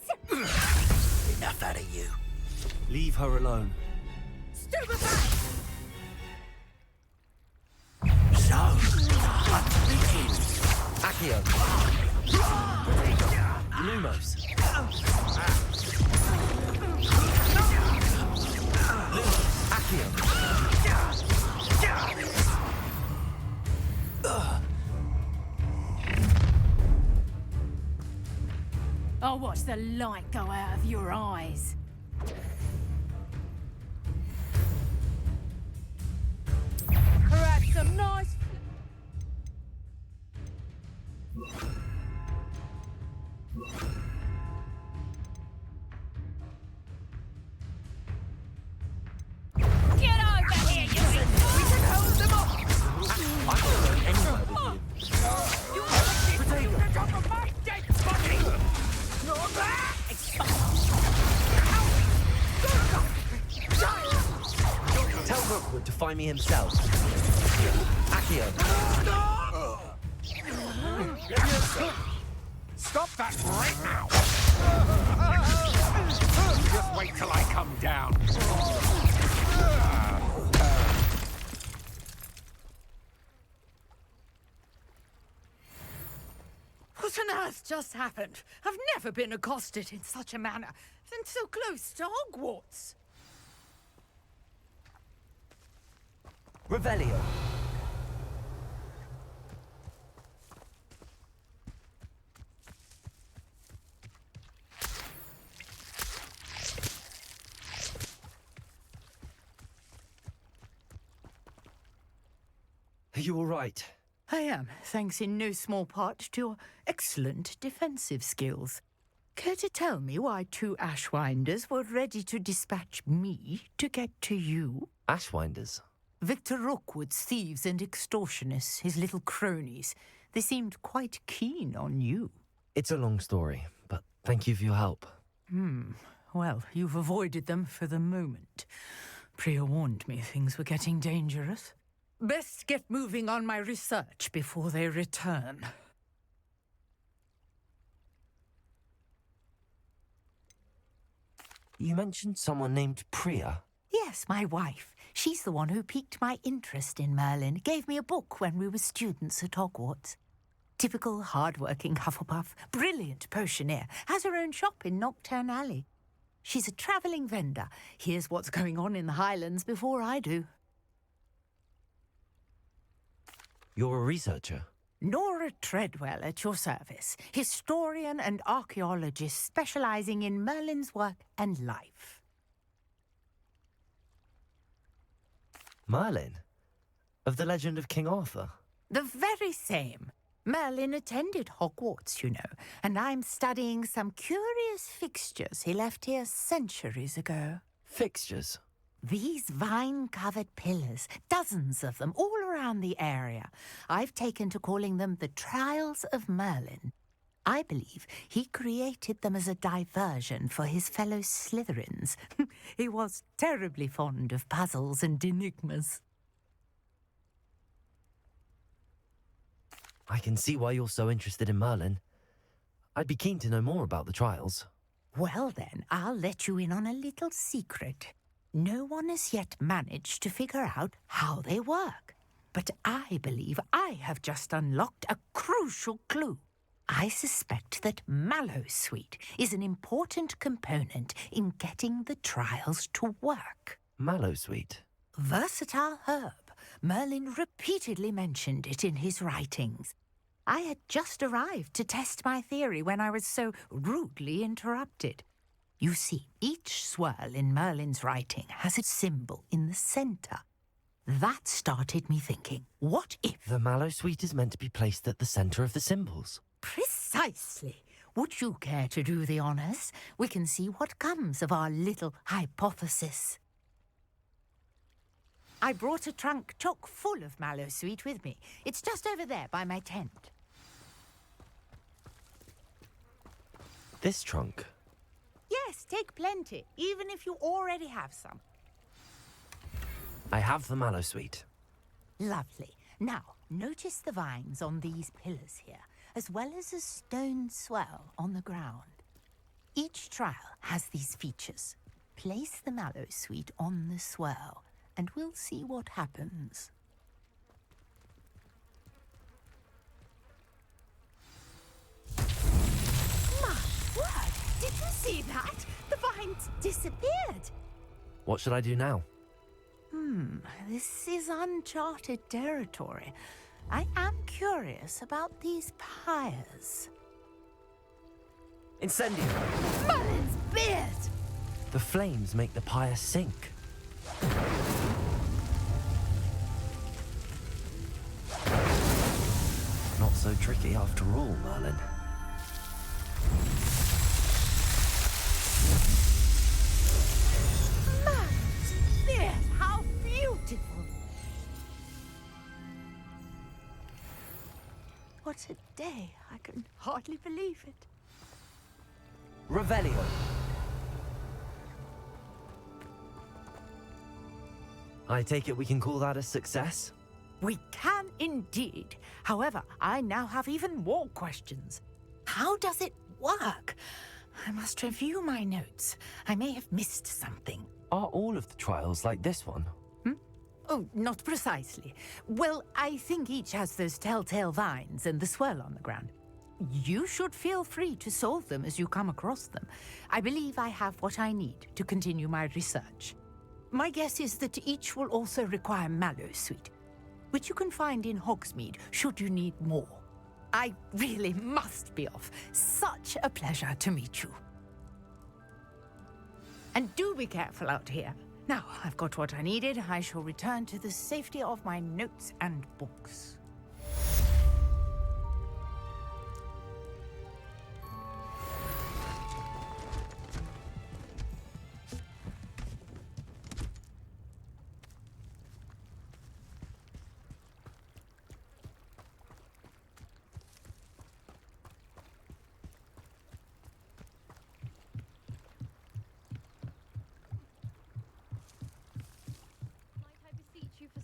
Enough out of you. Leave her alone. Stupefy! So, hunt begins. Accio. Lumos. Accio. I'll watch the light go out of your eyes. Perhaps some nice... Get over here, you... We can hold them off! I can go anywhere with you. You want to keep the top of my dead body! You're back! Tell Rookwood to find me himself. Accio. Stop that right now! Just wait till I come down. What on earth just happened? I've never been accosted in such a manner, and so close to Hogwarts. Revelio. Are you all right? I am, thanks in no small part to your excellent defensive skills. Care to tell me why 2 Ashwinders were ready to dispatch me to get to you? Ashwinders? Victor Rookwood's thieves and extortionists, his little cronies. They seemed quite keen on you. It's a long story, but thank you for your help. Well, you've avoided them for the moment. Priya warned me things were getting dangerous. Best get moving on my research before they return. You mentioned someone named Priya. Yes, my wife. She's the one who piqued my interest in Merlin, gave me a book when we were students at Hogwarts. Typical hard-working Hufflepuff, brilliant potioneer, has her own shop in Knockturn Alley. She's a travelling vendor, hears what's going on in the Highlands before I do. You're a researcher? Nora Treadwell at your service, historian and archaeologist specialising in Merlin's work and life. Merlin? Of the legend of King Arthur? The very same. Merlin attended Hogwarts, you know, and I'm studying some curious fixtures he left here centuries ago. Fixtures? These vine-covered pillars, dozens of them, all around the area. I've taken to calling them the Trials of Merlin. I believe he created them as a diversion for his fellow Slytherins. He was terribly fond of puzzles and enigmas. I can see why you're so interested in Merlin. I'd be keen to know more about the trials. Well then, I'll let you in on a little secret. No one has yet managed to figure out how they work. But I believe I have just unlocked a crucial clue. I suspect that Mallowsweet is an important component in getting the trials to work. Mallowsweet? Versatile herb. Merlin repeatedly mentioned it in his writings. I had just arrived to test my theory when I was so rudely interrupted. You see, each swirl in Merlin's writing has a symbol in the centre. That started me thinking, what if... The Mallowsweet is meant to be placed at the centre of the symbols. Precisely. Would you care to do the honours? We can see what comes of our little hypothesis. I brought a trunk chock full of Mallowsweet with me. It's just over there by my tent. This trunk? Yes, Yes, take plenty, even if you already have some. I have the mallow sweet. Lovely. Now, notice the vines on these pillars here, as well as a stone swell on the ground. Each trial has these features. Place the mallow sweet on the swell, and we'll see what happens. My word! Did you see that? The vines disappeared! What should I do now? This is uncharted territory. I am curious about these pyres. Incendio! Merlin's beard! The flames make the pyre sink. Not so tricky after all, Merlin. Merlin's beard! How beautiful! What a day. I can hardly believe it. Revelio. I take it we can call that a success? We can indeed. However, I now have even more questions. How does it work? I must review my notes. I may have missed something. Are all of the trials like this one? Oh, not precisely. Well, I think each has those telltale vines and the swirl on the ground. You should feel free to solve them as you come across them. I believe I have what I need to continue my research. My guess is that each will also require mallow sweet, which you can find in Hogsmeade should you need more. I really must be off. Such a pleasure to meet you. And do be careful out here. Now, I've got what I needed. I shall return to the safety of my notes and books.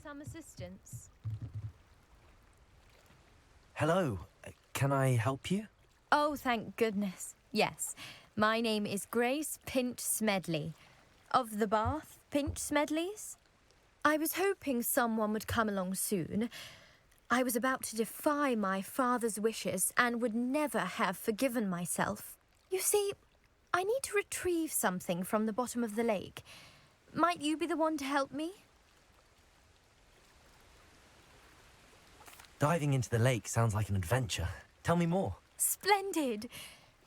Some assistance. Hello. Can I help you? Oh, thank goodness. Yes. My name is Grace Pinch Smedley. Of the Bath Pinch Smedleys. I was hoping someone would come along soon. I was about to defy my father's wishes and would never have forgiven myself. You see, I need to retrieve something from the bottom of the lake. Might you be the one to help me? Diving into the lake sounds like an adventure. Tell me more. Splendid!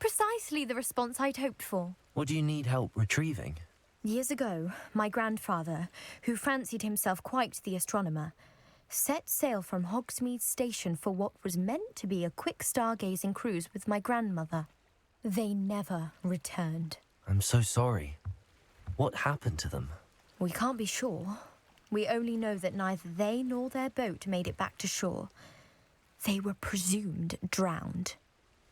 Precisely the response I'd hoped for. What do you need help retrieving? Years ago, my grandfather, who fancied himself quite the astronomer, set sail from Hogsmeade Station for what was meant to be a quick stargazing cruise with my grandmother. They never returned. I'm so sorry. What happened to them? We can't be sure. We only know that neither they nor their boat made it back to shore. They were presumed drowned.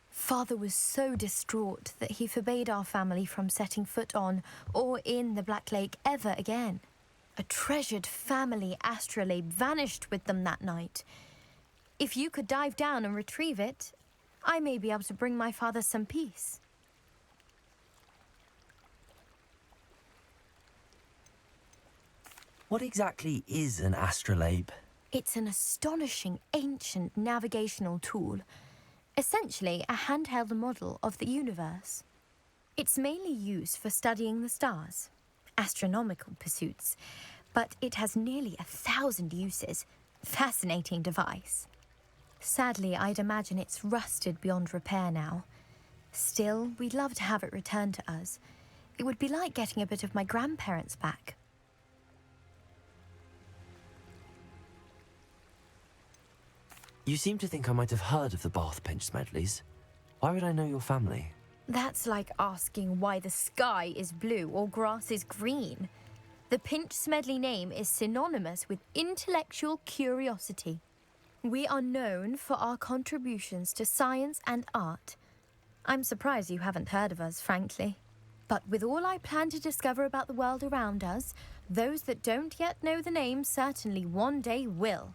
Father was so distraught that he forbade our family from setting foot on or in the Black Lake ever again. A treasured family astrolabe vanished with them that night. If you could dive down and retrieve it, I may be able to bring my father some peace. What exactly is an astrolabe? It's an astonishing ancient navigational tool. Essentially, a handheld model of the universe. It's mainly used for studying the stars, astronomical pursuits, but it has nearly 1,000 uses. Fascinating device. Sadly, I'd imagine it's rusted beyond repair now. Still, we'd love to have it returned to us. It would be like getting a bit of my grandparents back. You seem to think I might have heard of the Bath Pinch Smedleys. Why would I know your family? That's like asking why the sky is blue or grass is green. The Pinch Smedley name is synonymous with intellectual curiosity. We are known for our contributions to science and art. I'm surprised you haven't heard of us, frankly. But with all I plan to discover about the world around us, those that don't yet know the name certainly one day will.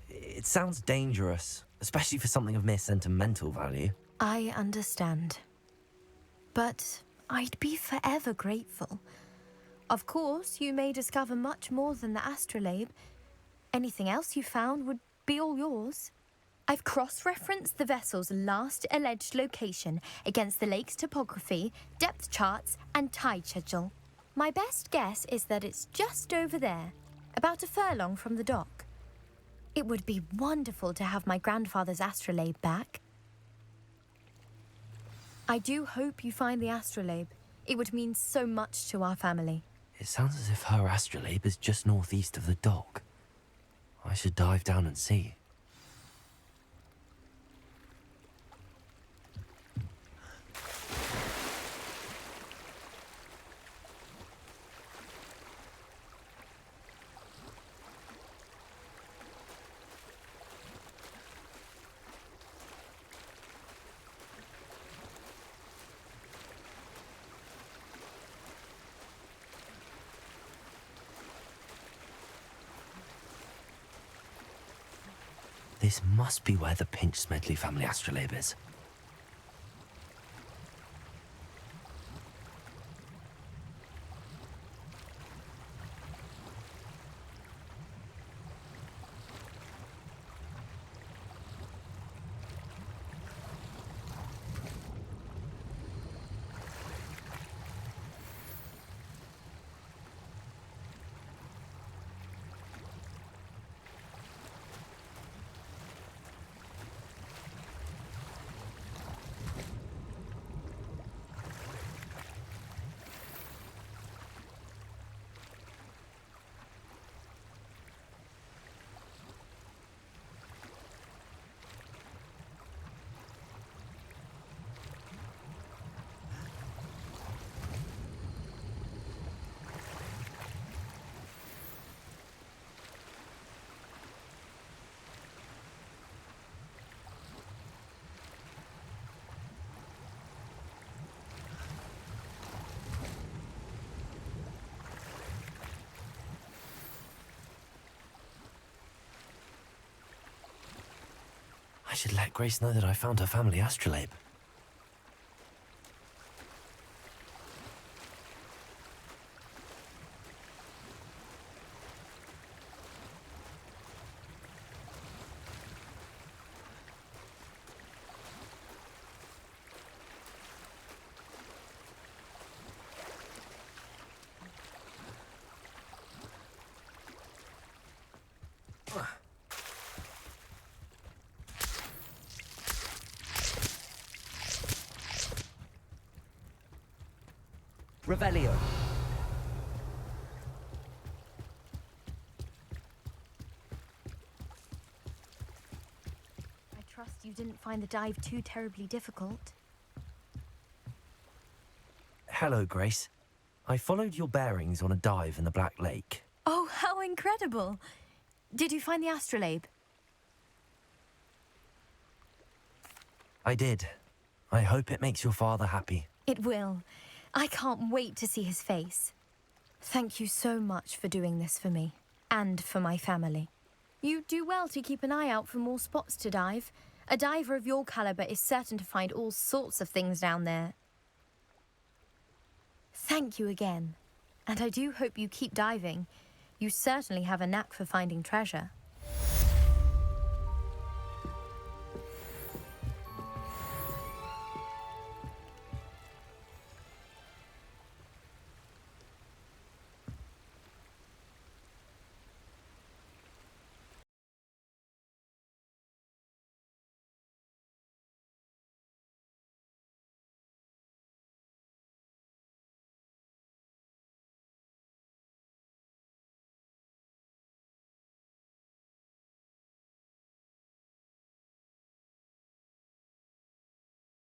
It sounds dangerous, especially for something of mere sentimental value. I understand. But I'd be forever grateful. Of course, you may discover much more than the astrolabe. Anything else you found would be all yours. I've cross-referenced the vessel's last alleged location against the lake's topography, depth charts, and tide schedule. My best guess is that it's just over there, about a furlong from the dock. It would be wonderful to have my grandfather's astrolabe back. I do hope you find the astrolabe. It would mean so much to our family. It sounds as if her astrolabe is just northeast of the dock. I should dive down and see. This must be where the Pinch-Smedley family astrolabe is. I should let Grace know that I found her family astrolabe. Revelio. I trust you didn't find the dive too terribly difficult. Hello, Grace. I followed your bearings on a dive in the Black Lake. Oh, how incredible! Did you find the astrolabe? I did. I hope it makes your father happy. It will. I can't wait to see his face. Thank you so much for doing this for me, and for my family. You do well to keep an eye out for more spots to dive. A diver of your caliber is certain to find all sorts of things down there. Thank you again, and I do hope you keep diving. You certainly have a knack for finding treasure.